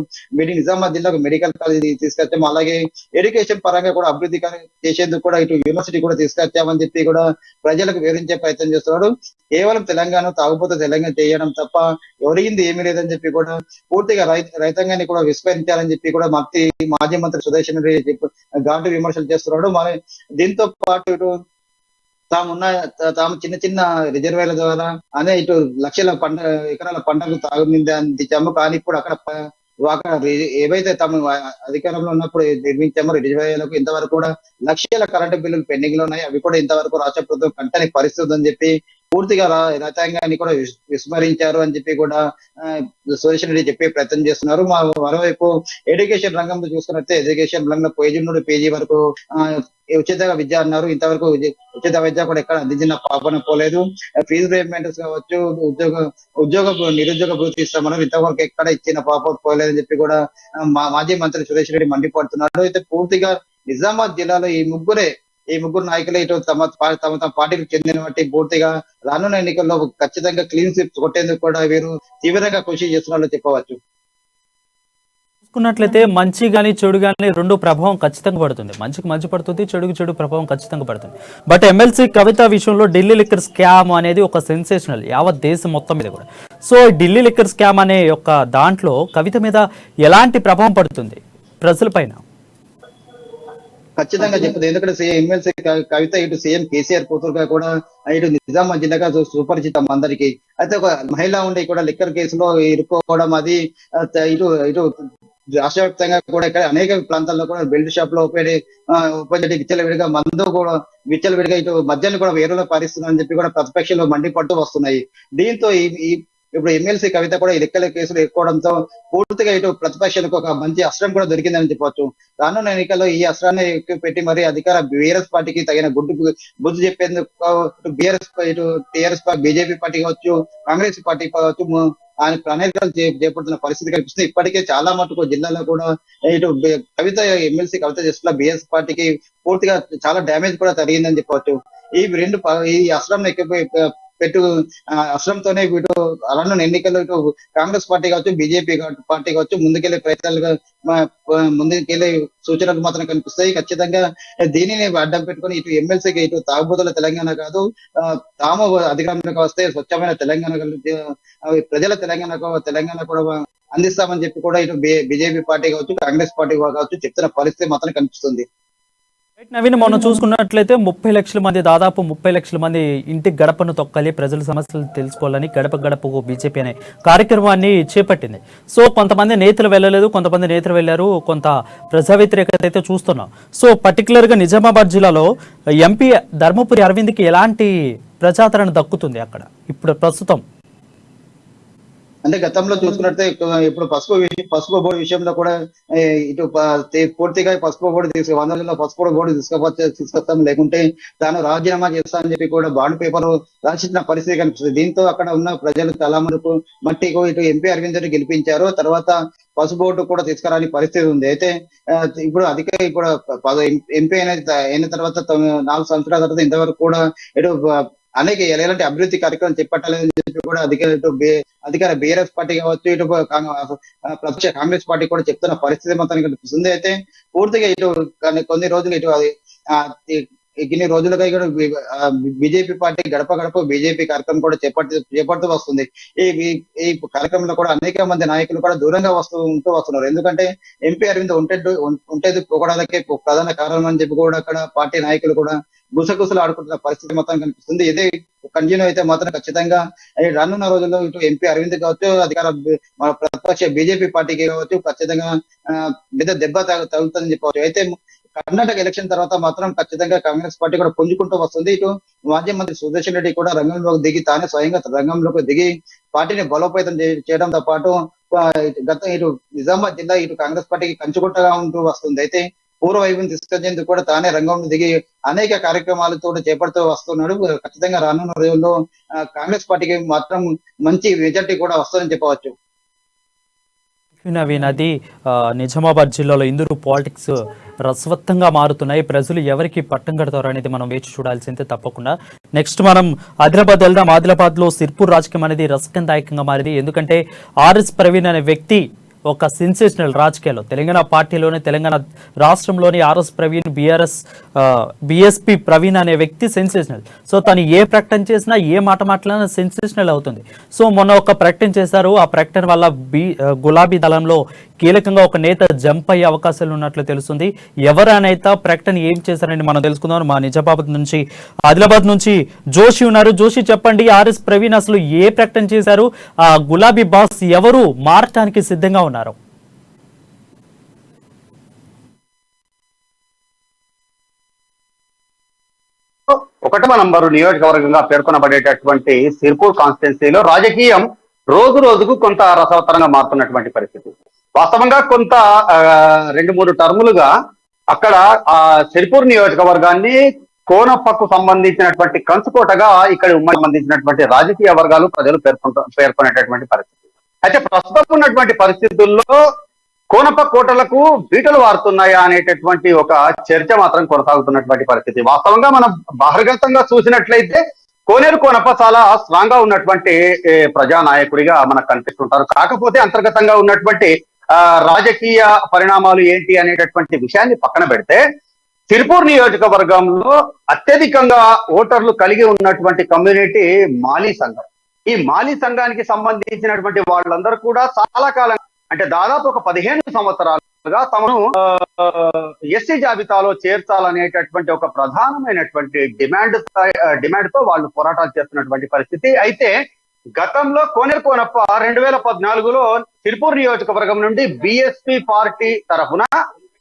నిజామాబాద్ జిల్లాకు మెడికల్ కాలేజీ తీసుకొచ్చాము, అలాగే ఎడ్యుకేషన్ పరంగా కూడా అభివృద్ధి చేసేందుకు కూడా ఇటు యూనివర్సిటీ కూడా తీసుకొచ్చామని చెప్పి కూడా ప్రజలకు వివరించే ప్రయత్నం చేస్తున్నాడు. కేవలం తెలంగాణ తాగుపోతే తెలంగాణ చేయడం తప్ప ఎవరిగింది ఏమీ లేదని చెప్పి కూడా పూర్తిగా రైతాంగాన్ని కూడా విస్మరించాలని చెప్పి కూడా మాజీ మంత్రి సుదర్శన్ రెడ్డి ఘాటు విమర్శలు చేస్తున్నాడు. మరి దీంతో పాటు ఇటు తాము చిన్న రిజర్వేల ద్వారా అనే ఇటు లక్షల ఎకరాల పంటకు తాగునింది అందించాము, కానీ ఇప్పుడు అక్కడ ఏవైతే తాము అధికారంలో ఉన్నప్పుడు నిర్మించామో రిజర్వేలకు ఇంతవరకు కూడా లక్షల కరెంటు బిల్లులు పెండింగ్ లో ఉన్నాయి. అవి కూడా ఇంతవరకు రాష్ట్ర ప్రభుత్వం కంటని పరిస్థితి ఉందని చెప్పి పూర్తిగా రాజ్యాంగాన్ని కూడా విస్మరించారు అని చెప్పి కూడా సురేష్ రెడ్డి చెప్పే ప్రయత్నం చేస్తున్నారు. మరోవైపు ఎడ్యుకేషన్ రంగంలో చూసుకున్నట్లయితే ఎడ్యుకేషన్ రంగంలో పేజీ నుండి పేజీ వరకు ఉచిత విద్య అన్నారు. ఇంతవరకు ఉచిత విద్య కూడా ఎక్కడ అందించిన పాపన పోలేదు. ఫీజు పేమెంట్స్ కావచ్చు, నిరుద్యోగ భృతి ఇస్తామన్నారు, ఇంతవరకు ఎక్కడ ఇచ్చిన పాప పోలేదని చెప్పి కూడా మాజీ మంత్రి సురేష్ రెడ్డి మండిపడుతున్నాడు. అయితే పూర్తిగా నిజామాబాద్ జిల్లాలో ఈ ముగ్గురు నాయకులే ఇటు తమ పార్టీకి చెందిన వాటి పూర్తిగా రానున్న ఎన్నికల్లో ఖచ్చితంగా క్లీన్ స్వీప్ కొట్టేందుకు కూడా వీరు తీవ్రంగా కృషి చేస్తున్నట్లు చెప్పవచ్చు. చూసుకున్నట్లయితే మంచి కానీ చెడు కానీ రెండు ప్రభావం ఖచ్చితంగా పడుతుంది. మంచికి మంచి పడుతుంది, చెడుకు చెడు ప్రభావం ఖచ్చితంగా పడుతుంది. బట్ ఎమ్మెల్సీ కవిత విషయంలో ఢిల్లీ లిక్కర్ స్కామ్ అనేది ఒక సెన్సేషనల్ యావత్ దేశం మొత్తం మీద కూడా. సో ఢిల్లీ లిక్కర్ స్కామ్ అనే యొక్క దాంట్లో కవిత మీద ఎలాంటి ప్రభావం పడుతుంది ప్రజలపైన? ఖచ్చితంగా చెప్పదు. ఎందుకంటే ఎమ్మెల్సీ కవిత ఇటు సీఎం కేసీఆర్ కూతురుగా కూడా ఇటు నిజామాబాద్ జిల్లాగా సుపరిచితం అందరికీ. అయితే ఒక మహిళ ఉండి కూడా లిక్కర్ కేసులో ఇరుక్కోవడం అది ఇటు ఇటు రాష్ట్ర వ్యాప్తంగా కూడా ఇక్కడ అనేక ప్రాంతాల్లో కూడా బెల్ట్ షాప్ లో ఉపయోగించి విచ్చలవిడిగా మందు కూడా విచ్చలవిడిగా ఇటు మద్యాన్ని కూడా వేరులో పారిస్తుందని చెప్పి కూడా ప్రతిపక్షంలో మండిపడుతూ వస్తున్నాయి. దీంతో ఇప్పుడు ఎమ్మెల్సీ కవిత కూడా ఈ లెక్కల కేసులు ఎక్కువడంతో పూర్తిగా ఇటు ప్రతిపక్షానికి ఒక మంచి అస్త్రం కూడా దొరికిందని చెప్పవచ్చు. రానున్న ఎన్నికల్లో ఈ అస్త్రాన్ని పెట్టి మరి అధికార బీఆర్ఎస్ పార్టీకి తగిన బుద్ధి చెప్పేందుకు ఇటు టీఆర్ఎస్ బీజేపీ పార్టీ కావచ్చు, కాంగ్రెస్ పార్టీ కావచ్చు ఆయన ప్రణాళికలు చేపడుతున్న పరిస్థితి కనిపిస్తుంది. ఇప్పటికే చాలా మటుకు జిల్లాలో కూడా ఇటు కవిత ఎమ్మెల్సీ కవిత చేస్తున్న బీఎస్ పార్టీకి పూర్తిగా చాలా డ్యామేజ్ కూడా జరిగిందని చెప్పవచ్చు. ఈ అస్త్రం అస్త్రంతోనే వీటు రానున్న ఎన్నికల్లో ఇటు కాంగ్రెస్ పార్టీ కావచ్చు, బీజేపీ పార్టీ కావచ్చు ముందుకెళ్లే ప్రయత్నాలుగా ముందుకెళ్లే సూచనలు మాత్రం కనిపిస్తాయి. ఖచ్చితంగా దీనిని అడ్డం పెట్టుకుని ఇటు ఎమ్మెల్సీకి ఇటు తాగుబోతుల తెలంగాణ కాదు, తాము అధికారంలోకి వస్తే స్వచ్ఛమైన తెలంగాణ ప్రజల తెలంగాణ కూడా అందిస్తామని చెప్పి కూడా ఇటు బీజేపీ పార్టీ కావచ్చు, కాంగ్రెస్ పార్టీ కావచ్చు చెప్తున్న పరిస్థితి మాత్రం కనిపిస్తుంది. నవీన్, మనం చూసుకున్నట్లయితే 30 లక్షల మంది, దాదాపు 30 లక్షల మంది ఇంటి గడపను తొక్కాలి, ప్రజల సమస్యలు తెలుసుకోవాలని గడప గడపకు బీజేపీ అనే కార్యక్రమాన్ని చేపట్టింది. సో కొంతమంది నేతలు వెళ్ళలేదు, కొంతమంది నేతలు వెళ్ళారు, కొంత ప్రజా వ్యతిరేకత అయితే చూస్తున్నాం. సో పర్టికులర్గా నిజామాబాద్ జిల్లాలో ఎంపీ ధర్మపురి అరవింద్కి ఎలాంటి ప్రజాదరణ దక్కుతుంది అక్కడ ఇప్పుడు ప్రస్తుతం? అంటే గతంలో చూసుకున్నట్టే ఇప్పుడు పసుపు బోర్డు విషయంలో కూడా ఇటు పూర్తిగా పసుపు బోర్డు 100 రోజుల్లో పసుపు బోర్డు తీసుకొస్తాం, లేకుంటే తాను రాజీనామా చేస్తానని చెప్పి కూడా బాండ్ పేపర్ రాసిన పరిస్థితి కనిపిస్తుంది. దీంతో అక్కడ ఉన్న ప్రజలు చాలా వరకు మట్టికు ఇటు ఎంపీ అరవింద్ రెడ్డి గెలిపించారు. తర్వాత పసుపు బోర్డు కూడా తీసుకురాని పరిస్థితి ఉంది. అయితే ఇప్పుడు ఎంపీ అయిన తర్వాత 4 సంవత్సరాల తర్వాత ఇంతవరకు కూడా ఇటు అనేక ఎలాంటి అభివృద్ధి కార్యక్రమం చేపట్టాలని చెప్పి కూడా అధికార బీఆర్ఎస్ పార్టీ కావచ్చు, ఇటు ప్రతిపక్ష కాంగ్రెస్ పార్టీ కూడా చెప్తున్న పరిస్థితి మొత్తానికి కనిపిస్తుంది. అయితే పూర్తిగా ఇటు కొన్ని రోజులు ఇన్ని రోజులుగా ఇక్కడ బీజేపీ పార్టీ గడప గడప బీజేపీ కార్యక్రమం కూడా చేపడుతూ వస్తుంది. ఈ కార్యక్రమంలో కూడా అనేక మంది నాయకులు కూడా దూరంగా వస్తున్నారు. ఎందుకంటే ఎంపీ అరవింద్ ఉంటేది పోవడానికి ప్రధాన కారణం అని చెప్పి కూడా అక్కడ పార్టీ నాయకులు కూడా గుసగుసలు ఆడుకుంటున్న పరిస్థితి మొత్తం కనిపిస్తుంది. ఇదే కంటిన్యూ అయితే మాత్రం ఖచ్చితంగా రానున్న రోజుల్లో ఇటు ఎంపీ అరవింద్ కావచ్చు, ప్రతిపక్ష బీజేపీ పార్టీకి కావచ్చు ఖచ్చితంగా దెబ్బ తగులుతుందని చెప్పవచ్చు. అయితే కర్ణాటక ఎలక్షన్ తర్వాత మాత్రం ఖచ్చితంగా కాంగ్రెస్ పార్టీ కూడా పుంజుకుంటూ వస్తుంది. ఇటు మాజీ మంత్రి సుదర్శన్ రెడ్డి కూడా రంగంలోకి దిగి తానే స్వయంగా రంగంలోకి దిగి పార్టీని బలోపేతం చేయడంతో పాటు ఇటు నిజామాబాద్ జిల్లా ఇటు కాంగ్రెస్ పార్టీకి కంచుకుంటగా ఉంటూ వస్తుంది. అయితే పూర్వ వైభవం తీసుకొచ్చేందుకు కూడా తానే రంగంలో దిగి అనేక కార్యక్రమాలతో చేపడుతూ వస్తున్నాడు. ఖచ్చితంగా రానున్న రోజుల్లో కాంగ్రెస్ పార్టీకి మాత్రం మంచి మెజార్టీ కూడా వస్తుందని చెప్పవచ్చు. నవీన్, అది నిజామాబాద్ జిల్లాలో ఇందూరు పాలిటిక్స్ రసవత్తంగా మారుతున్నాయి. ప్రజలు ఎవరికి పట్టం కడతారు అనేది మనం వేచి చూడాల్సిందే తప్పకుండా. నెక్స్ట్ మనం ఆదిలాబాద్ వెళ్దాం. ఆదిలాబాద్లో సిర్పూర్ రాజకీయం అనేది రసకందాయకంగా మారింది. ఎందుకంటే ఆర్ఎస్ ప్రవీణ్ అనే వ్యక్తి ఒక సెన్సేషనల్ రాజకీయాల్లో తెలంగాణ పార్టీలోనే, తెలంగాణ రాష్ట్రంలోని ఆర్ఎస్ ప్రవీణ్, బిఎస్పీ ప్రవీణ్ అనే వ్యక్తి సెన్సేషనల్. సో తను ఏ ప్రకటన చేసినా, ఏ మాట మాట్లాడినా సెన్సేషనల్ అవుతుంది. సో మొన్న ఒక ప్రకటన చేశారు. ఆ ప్రకటన వల్ల గులాబీ దళంలో కీలకంగా ఒక నేత జంప్ అయ్యే అవకాశాలు ఉన్నట్లు తెలుస్తుంది. ఎవరు ఆ నేత, ప్రకటన ఏం చేశారని మనం తెలుసుకుందాం. మా నిజామాబాద్ నుంచి, ఆదిలాబాద్ నుంచి జోషి ఉన్నారు. జోషి, చెప్పండి, ఆర్ఎస్ ప్రవీణ్ అసలు ఏ ప్రకటన చేశారు? ఆ గులాబీ బాస్ ఎవరు మారటానికి సిద్ధంగా ఉన్నారు? ఒకటవ నంబరు నియోజకవర్గంగా పేర్కొనబడేటటువంటి సిర్పూర్ కాన్స్టిట్యున్సీలో రాజకీయం రోజు రోజుకు కొంత రసవత్తరంగా మారుతున్నటువంటి పరిస్థితి. వాస్తవంగా కొంత 2-3 టర్ములుగా అక్కడ సిర్పూర్ నియోజకవర్గాన్ని కోనప్పకు సంబంధించినటువంటి కంచుకోటగా ఇక్కడ ఉమ్మడి సంబంధించినటువంటి రాజకీయ వర్గాలు ప్రజలు పేర్కొనేటటువంటి పరిస్థితి. అయితే ప్రస్తుతం ఉన్నటువంటి పరిస్థితుల్లో కోనప్ప కోటలకు బీటలు వారుతున్నాయా అనేటటువంటి ఒక చర్చ మాత్రం కొనసాగుతున్నటువంటి పరిస్థితి. వాస్తవంగా మనం బహిర్గతంగా చూసినట్లయితే కోనేరు కోనప్ప చాలా స్ట్రాంగ్ గా ఉన్నటువంటి ప్రజానాయకుడిగా మనకు కనిపిస్తుంటారు. కాకపోతే అంతర్గతంగా ఉన్నటువంటి రాజకీయ పరిణామాలు ఏంటి అనేటటువంటి విషయాన్ని పక్కన పెడితే సిర్పూర్ నియోజకవర్గంలో అత్యధికంగా ఓటర్లు కలిగి ఉన్నటువంటి కమ్యూనిటీ మాలీ సంఘం. ఈ మాలీ సంఘానికి సంబంధించినటువంటి వాళ్ళందరూ కూడా చాలా కాలం అంటే దాదాపు ఒక 15 సంవత్సరాలుగా తమను ఎస్సీ జాబితాలో చేర్చాలనేటటువంటి ఒక ప్రధానమైనటువంటి డిమాండ్ తో వాళ్ళు పోరాటాలు చేస్తున్నటువంటి పరిస్థితి. అయితే గతంలో కోనేరు కోనప్ప 2014లో సిర్పూర్ నియోజకవర్గం నుండి బిఎస్పీ పార్టీ తరఫున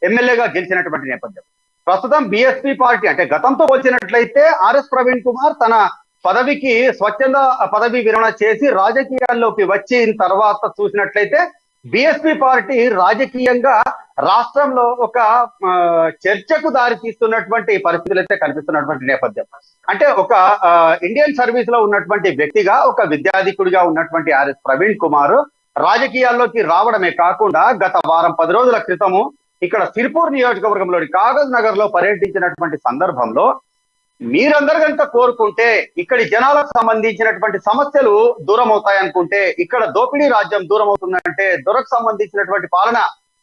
ఎమ్మెల్యేగా గెలిచినటువంటి నేపథ్యం. ప్రస్తుతం బిఎస్పీ పార్టీ అంటే గతంతో పోల్చినట్లయితే ఆర్ఎస్ ప్రవీణ్ కుమార్ తన పదవికి స్వచ్ఛంద పదవి విరమణ చేసి రాజకీయాల్లోకి వచ్చిన తర్వాత చూసినట్లయితే బిఎస్పీ పార్టీ రాజకీయంగా రాష్ట్రంలో ఒక చర్చకు దారి తీస్తున్నటువంటి పరిస్థితులు అయితే కనిపిస్తున్నటువంటి నేపథ్యం. అంటే ఒక ఇండియన్ సర్వీస్ లో ఉన్నటువంటి వ్యక్తిగా ఒక విద్యాధికుడిగా ఉన్నటువంటి ఆర్ఎస్ ప్రవీణ్ కుమార్ రాజకీయాల్లోకి రావడమే కాకుండా గత వారం 10 రోజుల క్రితము ఇక్కడ సిర్పూర్ నియోజకవర్గంలోని కాగజ్ నగర్ లో పర్యటించినటువంటి సందర్భంలో మీరందరూ కనుక కోరుకుంటే ఇక్కడి జనాలకు సంబంధించినటువంటి సమస్యలు దూరం అవుతాయనుకుంటే, ఇక్కడ దోపిడీ రాజ్యం దూరం అవుతుందంటే, దొరకు సంబంధించినటువంటి పాలన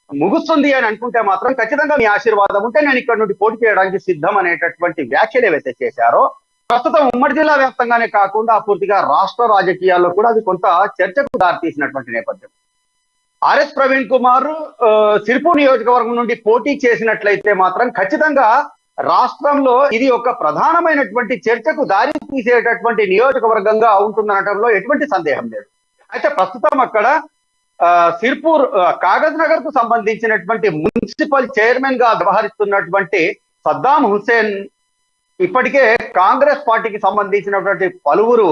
ముగుస్తుంది అని అనుకుంటే మాత్రం ఖచ్చితంగా మీ ఆశీర్వాదం ఉంటే నేను ఇక్కడ నుండి పోటీ చేయడానికి సిద్ధం అనేటటువంటి వ్యాఖ్యలు ఏవైతే చేశారో ప్రస్తుతం ఉమ్మడి జిల్లా వ్యాప్తంగానే కాకుండా పూర్తిగా రాష్ట్ర రాజకీయాల్లో కూడా అది కొంత చర్చకు దారితీసినటువంటి నేపథ్యం. ఆర్ఎస్ ప్రవీణ్ కుమార్ సిర్పూర్ నియోజకవర్గం నుండి పోటీ చేసినట్లయితే మాత్రం ఖచ్చితంగా రాష్ట్రంలో ఇది ఒక ప్రధానమైనటువంటి చర్చకు దారి తీసేటటువంటి నియోజకవర్గంగా ఉంటుందనటంలో ఎటువంటి సందేహం లేదు. అయితే ప్రస్తుతం అక్కడ సిర్పూర్ కాగజ్ నగర్ కు సంబంధించినటువంటి మున్సిపల్ చైర్మన్ గా వ్యవహరిస్తున్నటువంటి సద్దాం హుస్సేన్ ఇప్పటికే కాంగ్రెస్ పార్టీకి సంబంధించినటువంటి పలువురు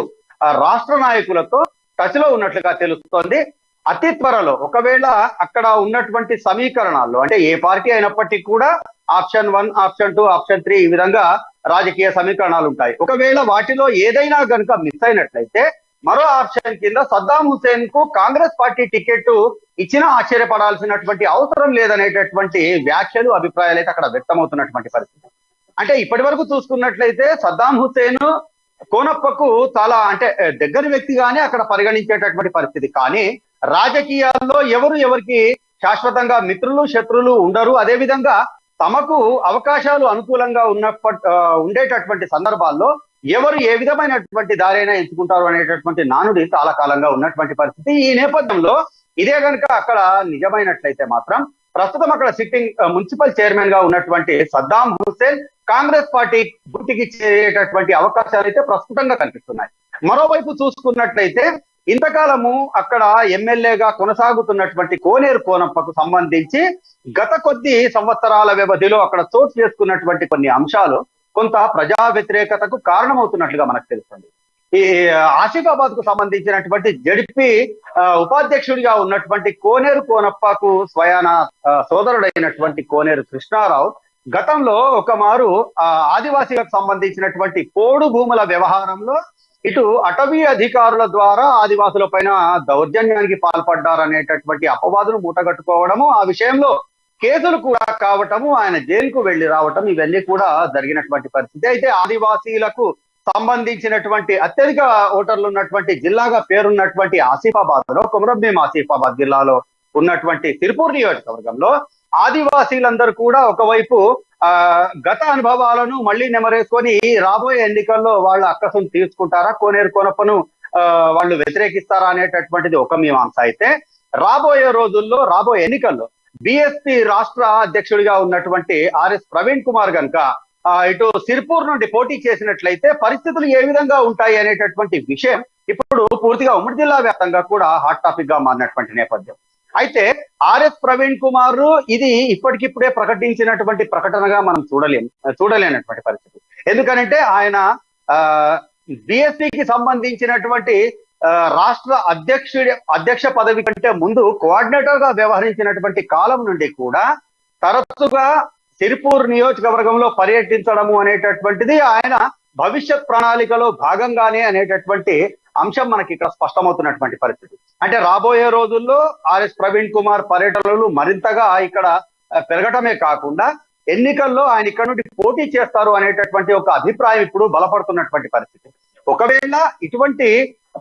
రాష్ట్ర నాయకులతో టచ్ లో ఉన్నట్లుగా తెలుస్తోంది. అతి త్వరలో ఒకవేళ అక్కడ ఉన్నటువంటి సమీకరణాల్లో అంటే ఏ పార్టీ అయినప్పటికీ కూడా ఆప్షన్ 1, ఆప్షన్ 2, ఆప్షన్ 3 ఈ విధంగా రాజకీయ సమీకరణాలు ఉంటాయి. ఒకవేళ వాటిలో ఏదైనా కనుక మిస్ అయినట్లయితే మరో ఆప్షన్ కింద సద్దాం హుస్సేన్ కు కాంగ్రెస్ పార్టీ టికెట్ ఇచ్చినా ఆశ్చర్యపడాల్సినటువంటి అవసరం లేదనేటటువంటి వ్యాఖ్యలు అభిప్రాయాలు అయితే అక్కడ వ్యక్తమవుతున్నటువంటి పరిస్థితి. అంటే ఇప్పటి వరకు చూసుకున్నట్లయితే సద్దాం హుస్సేన్ కోనప్పకు చాలా అంటే దగ్గర వ్యక్తిగానే అక్కడ పరిగణించేటటువంటి పరిస్థితి. కానీ రాజకీయాల్లో ఎవరికి శాశ్వతంగా మిత్రులు శత్రులు ఉండరు. అదే విధంగా తమకు అవకాశాలు అనుకూలంగా ఉండేటటువంటి సందర్భాల్లో ఎవరు ఏ విధమైనటువంటి దారైనా ఎంచుకుంటారు అనేటటువంటి నానుడి చాలా కాలంగా ఉన్నటువంటి పరిస్థితి. ఈ నేపథ్యంలో ఇదే కనుక అక్కడ నిజమైనట్లయితే మాత్రం ప్రస్తుతం అక్కడ సిట్టింగ్ మున్సిపల్ చైర్మన్ గా ఉన్నటువంటి సద్దాం హుస్సేన్ కాంగ్రెస్ పార్టీ గుర్తికి చేరేటటువంటి అవకాశాలు అయితే ప్రస్తుతంగా కనిపిస్తున్నాయి. మరోవైపు చూసుకున్నట్లయితే ఇంతకాలము అక్కడ ఎమ్మెల్యేగా కొనసాగుతున్నటువంటి కోనేరు కోనప్పకు సంబంధించి గత కొద్ది సంవత్సరాల వ్యవధిలో అక్కడ చోటు చేసుకున్నటువంటి కొన్ని అంశాలు కొంత ప్రజా వ్యతిరేకతకు కారణమవుతున్నట్లుగా మనకు తెలుస్తుంది. ఈ ఆసిఫాబాద్ కు సంబంధించినటువంటి జడ్పీ ఉపాధ్యక్షుడిగా ఉన్నటువంటి కోనేరు కోనప్పకు స్వయాన సోదరుడైనటువంటి కోనేరు కృష్ణారావు గతంలో ఒక మారు ఆదివాసీలకు సంబంధించినటువంటి పోడు భూముల వ్యవహారంలో ఇటు అటవీ అధికారుల ద్వారా ఆదివాసుల పైన దౌర్జన్యానికి పాల్పడ్డారనేటటువంటి అపవాదును మూటగట్టుకోవడము, ఆ విషయంలో కేసులు కూడా కావటము, ఆయన జైలుకు వెళ్లి రావటం ఇవన్నీ కూడా జరిగినటువంటి పరిస్థితి. అయితే ఆదివాసీలకు సంబంధించినటువంటి అత్యధిక ఓటర్లు ఉన్నటువంటి జిల్లాగా పేరున్నటువంటి ఆసిఫాబాద్ లో కొమరంభీం ఆసిఫాబాద్ జిల్లాలో ఉన్నటువంటి సిర్పూర్ నియోజకవర్గంలో ఆదివాసీలందరూ కూడా ఒకవైపు గత అనుభవాలను మళ్ళీ నెమరేసుకొని రాబోయే ఎన్నికల్లో వాళ్ళ అక్కసును తీర్చుకుంటారా, కోనేరు కోనప్పను వాళ్ళు వ్యతిరేకిస్తారా అనేటటువంటిది ఒక మీమాంస అయితే, రాబోయే రోజుల్లో రాబోయే ఎన్నికల్లో బిఎస్పీ రాష్ట్ర అధ్యక్షుడిగా ఉన్నటువంటి ఆర్ఎస్ ప్రవీణ్ కుమార్ గనుక ఇటు సిర్పూర్ నుండి పోటీ చేసినట్లయితే పరిస్థితులు ఏ విధంగా ఉంటాయి అనేటటువంటి విషయం ఇప్పుడు పూర్తిగా ఉమ్మడి జిల్లా వ్యాప్తంగా కూడా హాట్ టాపిక్ గా మారినటువంటి నేపథ్యం. అయితే ఆర్ఎస్ ప్రవీణ్ కుమార్ ఇది ఇప్పటికిప్పుడే ప్రకటించినటువంటి ప్రకటనగా మనం చూడలేనటువంటి పరిస్థితి. ఎందుకనంటే ఆయన బిఎస్పికి సంబంధించినటువంటి రాష్ట్ర అధ్యక్ష పదవి కంటే ముందు కోఆర్డినేటర్ గా వ్యవహరించినటువంటి కాలం నుండి కూడా తరచుగా సిరిపూర్ నియోజకవర్గంలో పర్యటించడము అనేటటువంటిది ఆయన భవిష్యత్ ప్రణాళికలో భాగంగానే అనేటటువంటి అంశం మనకి ఇక్కడ స్పష్టమవుతున్నటువంటి పరిస్థితి. అంటే రాబోయే రోజుల్లో ఆర్ఎస్ ప్రవీణ్ కుమార్ పర్యటనలు మరింతగా ఇక్కడ పెరగటమే కాకుండా ఎన్నికల్లో ఆయన ఇక్కడ నుండి పోటీ చేస్తారు అనేటటువంటి ఒక అభిప్రాయం ఇప్పుడు బలపడుతున్నటువంటి పరిస్థితి. ఒకవేళ ఇటువంటి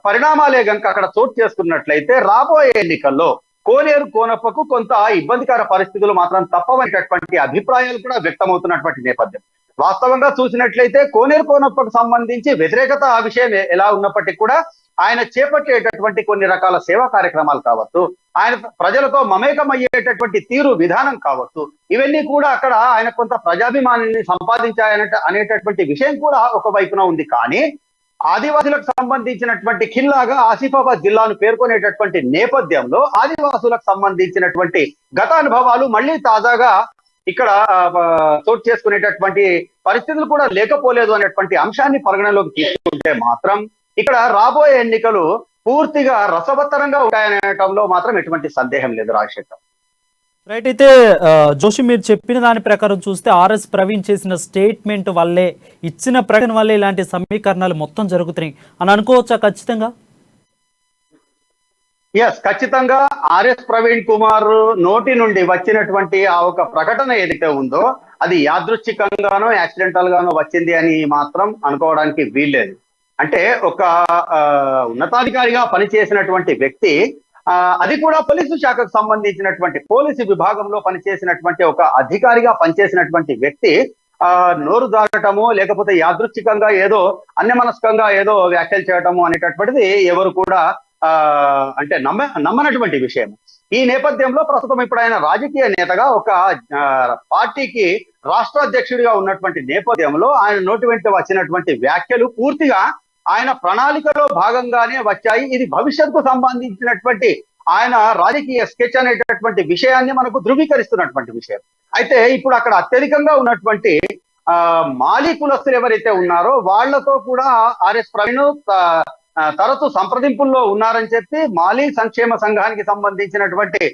పరిణామాలే కనుక అక్కడ చోటు చేసుకున్నట్లయితే రాబోయే ఎన్నికల్లో కోనేరు కోనప్పకు కొంత ఇబ్బందికర పరిస్థితులు మాత్రం తప్పవనేటటువంటి అభిప్రాయాలు కూడా వ్యక్తమవుతున్నటువంటి నేపథ్యం. వాస్తవంగా చూసినట్లయితే కోనేరు కోనప్పకు సంబంధించి వ్యతిరేకత ఆ విషయం ఎలా ఉన్నప్పటికీ కూడా ఆయన చేపట్టేటటువంటి కొన్ని రకాల సేవా కార్యక్రమాలు కావచ్చు, ఆయన ప్రజలతో మమేకమయ్యేటటువంటి తీరు విధానం కావచ్చు, ఇవన్నీ కూడా అక్కడ ఆయన కొంత ప్రజాభిమానాన్ని అనేటటువంటి విషయం కూడా ఒక వైపున ఉంది. కానీ ఆదివాసులకు సంబంధించినటువంటి ఖిల్లాగా ఆసిఫాబాద్ జిల్లాను పేర్కొనేటటువంటి నేపథ్యంలో ఆదివాసులకు సంబంధించినటువంటి గత అనుభవాలు మళ్ళీ తాజాగా ఇక్కడ చోటు చేసుకునేటటువంటి పరిస్థితులు కూడా లేకపోలేదు అనేటువంటి అంశాన్ని పరిగణలోకి తీసుకుంటే మాత్రం ఇక్కడ రాబోయే ఎన్నికలు పూర్తిగా రసవత్తరంగా ఉంటాయనటంలో మాత్రం ఎటువంటి సందేహం లేదు రాజశేఖర్. రైట్. అయితే జోషి, మీరు చెప్పిన దాని ప్రకారం చూస్తే ఆర్ఎస్ ప్రవీణ్ చేసిన స్టేట్మెంట్ వల్లే, ఇచ్చిన ప్రకటన వల్లే ఇలాంటి సమీకరణాలు మొత్తం జరుగుతున్నాయి అని అనుకోవచ్చా ఖచ్చితంగా? ఎస్, ఖచ్చితంగా ఆర్ఎస్ ప్రవీణ్ కుమార్ నోటి నుండి వచ్చినటువంటి ఆ ఒక ప్రకటన ఏదైతే ఉందో అది యాదృచ్ఛికంగానో యాక్సిడెంటల్ గానో వచ్చింది అని మాత్రం అనుకోవడానికి వీల్లేదు. అంటే ఒక ఉన్నతాధికారిగా పనిచేసినటువంటి వ్యక్తి, అది కూడా పోలీసు శాఖకు సంబంధించినటువంటి పోలీసు విభాగంలో పనిచేసినటువంటి ఒక అధికారిగా పనిచేసినటువంటి వ్యక్తి నోరు జారటము లేకపోతే యాదృచ్ఛికంగా ఏదో అన్యమనస్కంగా ఏదో వ్యాఖ్యలు చేయటము అనేటటువంటిది ఎవరు కూడా అంటే నమ్మనటువంటి విషయం. ఈ నేపథ్యంలో ప్రస్తుతం ఇప్పుడు ఆయన రాజకీయ నేతగా ఒక పార్టీకి రాష్ట్ర అధ్యక్షుడిగా ఉన్నటువంటి నేపథ్యంలో ఆయన నోటి వెంట వచ్చినటువంటి వ్యాఖ్యలు పూర్తిగా ఆయన ప్రణాళికలో భాగంగానే వచ్చాయి. ఇది భవిష్యత్తుకు సంబంధించినటువంటి ఆయన రాజకీయ స్కెచ్ అనేటటువంటి విషయాన్ని మనకు ధృవీకరిస్తున్నటువంటి విషయం. అయితే ఇప్పుడు అక్కడ అత్యధికంగా ఉన్నటువంటి మాలీ కులస్తులు ఎవరైతే ఉన్నారో వాళ్లతో కూడా ఆర్ఎస్ ప్రవీణ్ తరచు సంప్రదింపుల్లో ఉన్నారని చెప్పి మాలీ సంక్షేమ సంఘానికి సంబంధించినటువంటి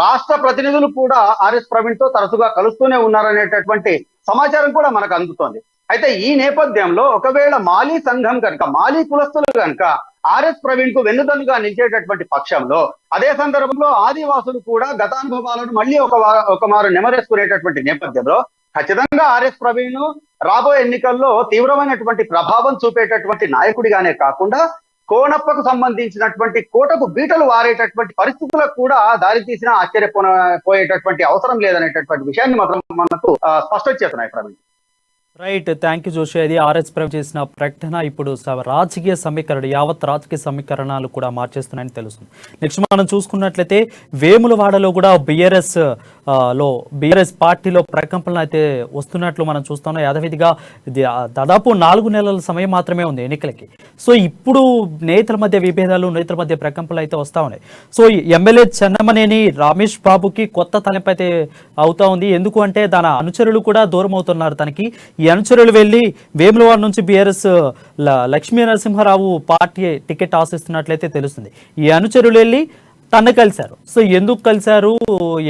రాష్ట్ర ప్రతినిధులు కూడా ఆర్ఎస్ ప్రవీణ్ తో తరచుగా కలుస్తూనే ఉన్నారనేటటువంటి సమాచారం కూడా మనకు అందుతోంది. అయితే ఈ నేపథ్యంలో ఒకవేళ మాలీ సంఘం కనుక, మాలీ కులస్తులు కనుక ఆర్ఎస్ ప్రవీణ్ కు వెన్నుదన్నుగా నిలిచేటటువంటి పక్షంలో, అదే సందర్భంలో ఆదివాసులు కూడా గతానుభవాలను మళ్ళీ ఒక మారు నెమరేసుకునేటటువంటి నేపథ్యంలో ఖచ్చితంగా ఆర్ఎస్ ప్రవీణ్ రాబోయే ఎన్నికల్లో తీవ్రమైనటువంటి ప్రభావం చూపేటటువంటి నాయకుడిగానే కాకుండా కోనప్పకు సంబంధించినటువంటి కోటకు బీటలు వారేటటువంటి పరిస్థితులకు కూడా దారితీసినా ఆశ్చర్యపోయేటటువంటి అవసరం లేదనేటటువంటి విషయాన్ని మాత్రం మనకు స్పష్టం చేస్తున్నాయి Praveen. Right. Thank you Joshi. అది ఆర్ఎస్ ప్రవీణ్ చేసిన ప్రకటన ఇప్పుడు రాజకీయ సమీకరణ, యావత్ రాజకీయ సమీకరణాలు కూడా మార్చేస్తున్నాయని తెలుస్తుంది. నెక్స్ట్ మనం చూసుకున్నట్లయితే వేములవాడలో కూడా బీఆర్ఎస్ పార్టీలో ప్రకంపనలు అయితే వస్తున్నట్లు మనం చూస్తున్నాం. యథావిధిగా దాదాపు 4 నెలల సమయం మాత్రమే ఉంది ఎన్నికలకి. సో ఇప్పుడు నేతల మధ్య విభేదాలు, నేతల మధ్య ప్రకంపనలు అయితే వస్తూ ఉన్నాయి. సో ఎమ్మెల్యే చెన్నమనేని రమేష్ బాబుకి కొత్త తలెంపు అయితే అవుతా ఉంది. ఎందుకు అంటే తన అనుచరులు కూడా దూరం అవుతున్నారు తనకి. ఈ అనుచరులు వెళ్లి వేములవాడ నుంచి బీఆర్ఎస్ లక్ష్మీ నరసింహారావు పార్టీ టికెట్ ఆశిస్తున్నట్లయితే తెలుస్తుంది. ఈ అనుచరులు వెళ్ళి తన కలిశారు. సో ఎందుకు కలిశారు,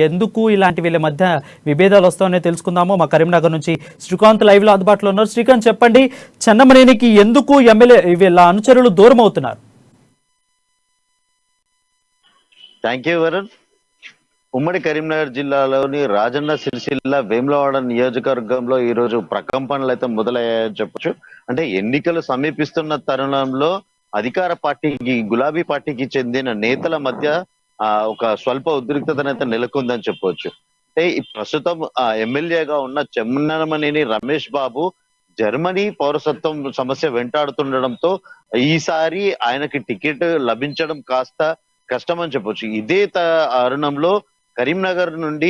ఎందుకు ఇలాంటి వీళ్ళ మధ్య విభేదాలు వస్తాయని తెలుసుకుందాము. మా కరీంనగర్ నుంచి శ్రీకాంత్ లైవ్ లో అందుబాటులో ఉన్నారు. శ్రీకాంత్, చెప్పండి, చెన్నమనేనికి ఎందుకు ఎమ్మెల్యే వీళ్ళ అనుచరులు దూరం అవుతున్నారు? Thank you Varun. ఉమ్మడి కరీంనగర్ జిల్లాలోని రాజన్న సిరిసిల్ల వేములవాడ నియోజకవర్గంలో ఈ రోజు ప్రకంపనలు అయితే మొదలయ్యాయని చెప్పొచ్చు. అంటే ఎన్నికలు సమీపిస్తున్న తరుణంలో అధికార పార్టీకి, గులాబీ పార్టీకి చెందిన నేతల మధ్య ఒక స్వల్ప ఉద్రిక్తతనైతే నెలకొందని చెప్పవచ్చు. అంటే ఈ ప్రస్తుతం ఎమ్మెల్యేగా ఉన్న చెన్నమనేని రమేష్ బాబు జర్మనీ పౌరసత్వం సమస్య వెంటాడుతుండడంతో ఈసారి ఆయనకి టికెట్ లభించడం కాస్త కష్టం అని చెప్పొచ్చు. ఇదే తరుణంలో కరీంనగర్ నుండి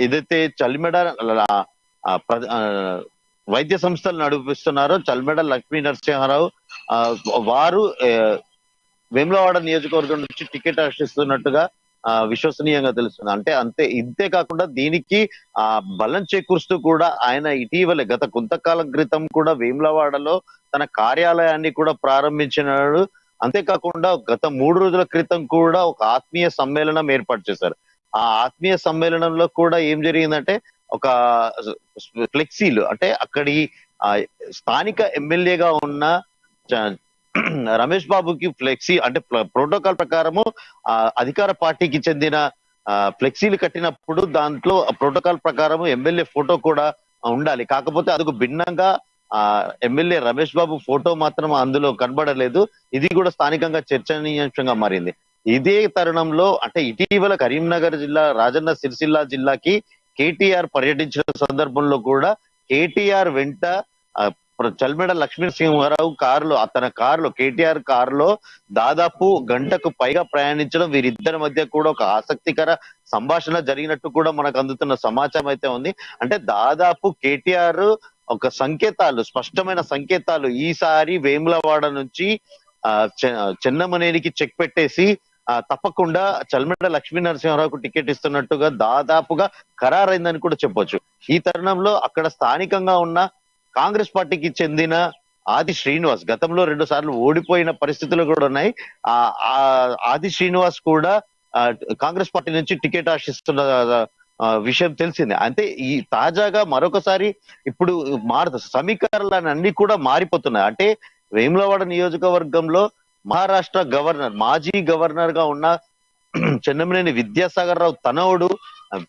ఏదైతే చల్మెడ వైద్య సంస్థలు నడిపిస్తున్నారో చల్మెడ లక్ష్మీ నరసింహారావు, వారు వేములవాడ నియోజకవర్గం నుంచి టికెట్ ఆశిస్తున్నట్టుగా విశ్వసనీయంగా తెలుస్తుంది. అంటే ఇంతే కాకుండా దీనికి బలం చేకూరుస్తూ కూడా ఆయన ఇటీవల గత కొంతకాలం క్రితం కూడా వేములవాడలో తన కార్యాలయాన్ని కూడా ప్రారంభించినాడు. అంతేకాకుండా గత 3 రోజుల క్రితం కూడా ఒక ఆత్మీయ సమ్మేళనం ఏర్పాటు చేశారు. ఆ ఆత్మీయ సమ్మేళనంలో కూడా ఏం జరిగిందంటే ఒక ఫ్లెక్సీలు అంటే అక్కడి స్థానిక ఎమ్మెల్యేగా ఉన్న రమేష్ బాబుకి ఫ్లెక్సీ అంటే ప్రోటోకాల్ ప్రకారము అధికార పార్టీకి చెందిన ఫ్లెక్సీలు కట్టినప్పుడు దాంట్లో ప్రోటోకాల్ ప్రకారం ఎమ్మెల్యే ఫోటో కూడా ఉండాలి. కాకపోతే అందుకు భిన్నంగా ఎమ్మెల్యే రమేష్ బాబు ఫోటో మాత్రం అందులో కనబడలేదు. ఇది కూడా స్థానికంగా చర్చనీయాంశంగా మారింది. ఇదే తరుణంలో అంటే ఇటీవల కరీంనగర్ జిల్లా రాజన్న సిరిసిల్ల జిల్లాకి కేటీఆర్ పర్యటించిన సందర్భంలో కూడా కేటీఆర్ వెంట చల్మెడ లక్ష్మీనరసింహారావు తన కారులో కేటీఆర్ కారులో దాదాపు గంటకు పైగా ప్రయాణించడం, వీరిద్దరి మధ్య కూడా ఒక ఆసక్తికర సంభాషణ జరిగినట్టు కూడా మనకు అందుతున్న సమాచారం అయితే ఉంది. అంటే దాదాపు కేటీఆర్ ఒక స్పష్టమైన సంకేతాలు ఈసారి వేములవాడ నుంచి చెన్నమనేనికి చెక్ పెట్టేసి తప్పకుండా చల్మెడ లక్ష్మీనరసింహారావుకు టికెట్ ఇస్తున్నట్టుగా దాదాపుగా ఖరారైందని కూడా చెప్పొచ్చు. ఈ తరుణంలో అక్కడ స్థానికంగా ఉన్న కాంగ్రెస్ పార్టీకి చెందిన ఆది శ్రీనివాస్ గతంలో 2 సార్లు ఓడిపోయిన పరిస్థితులు కూడా ఉన్నాయి. ఆది శ్రీనివాస్ కూడా కాంగ్రెస్ పార్టీ నుంచి టికెట్ ఆశిస్తున్న విషయం తెలిసిందే. అంటే ఈ తాజాగా మరొకసారి ఇప్పుడు సమీకరణలు అన్ని కూడా మారిపోతున్నాయి. అంటే వేములవాడ నియోజకవర్గంలో మహారాష్ట్ర గవర్నర్ మాజీ గవర్నర్ గా ఉన్న చెన్నమనేని విద్యాసాగర్ రావు తనవుడు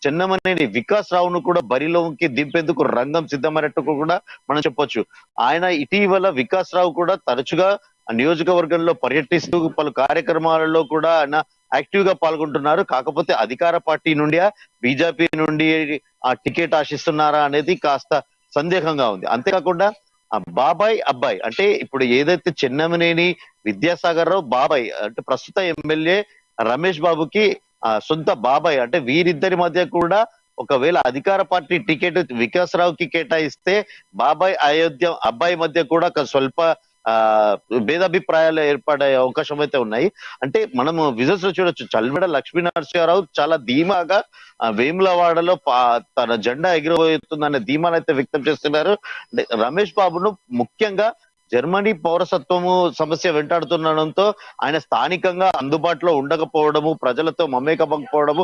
చెన్నమనేని వికాస్ రావును కూడా బరిలోకి దింపేందుకు రంగం సిద్ధమైనట్టు కూడా మనం చెప్పొచ్చు. ఆయన ఇటీవల వికాస్ రావు కూడా తరచుగా నియోజకవర్గంలో పర్యటిస్తూ పలు కార్యక్రమాలలో కూడా ఆయన యాక్టివ్ గా పాల్గొంటున్నారు. కాకపోతే అధికార పార్టీ నుండి బీజేపీ నుండి ఆ టికెట్ ఆశిస్తున్నారా అనేది కాస్త సందేహంగా ఉంది. అంతేకాకుండా బాబాయ్ అబ్బాయి అంటే ఇప్పుడు ఏదైతే చెన్నమనేని విద్యాసాగర్ రావు బాబాయ్ అంటే ప్రస్తుత ఎమ్మెల్యే రమేష్ బాబుకి సొంత బాబాయ్ అంటే వీరిద్దరి మధ్య కూడా ఒకవేళ అధికార పార్టీ టికెట్ వికాస్ రావుకి కేటాయిస్తే బాబాయ్ అబ్బాయి మధ్య కూడా స్వల్ప భేదాభిప్రాయాలు ఏర్పడే అవకాశం అయితే ఉన్నాయి. అంటే మనము విజువల్స్ లో చూడొచ్చు చల్మెడ లక్ష్మీనరసింహారావు చాలా ధీమాగా వేములవాడలో తన జెండా ఎగిరబోతుందనే ధీమాను అయితే వ్యక్తం చేస్తున్నారు. రమేష్ బాబును ముఖ్యంగా జర్మనీ పౌరసత్వము సమస్య వెంటాడుతుండడంతో ఆయన స్థానికంగా అందుబాటులో ఉండకపోవడము, ప్రజలతో మమేకవ్వకపోవడము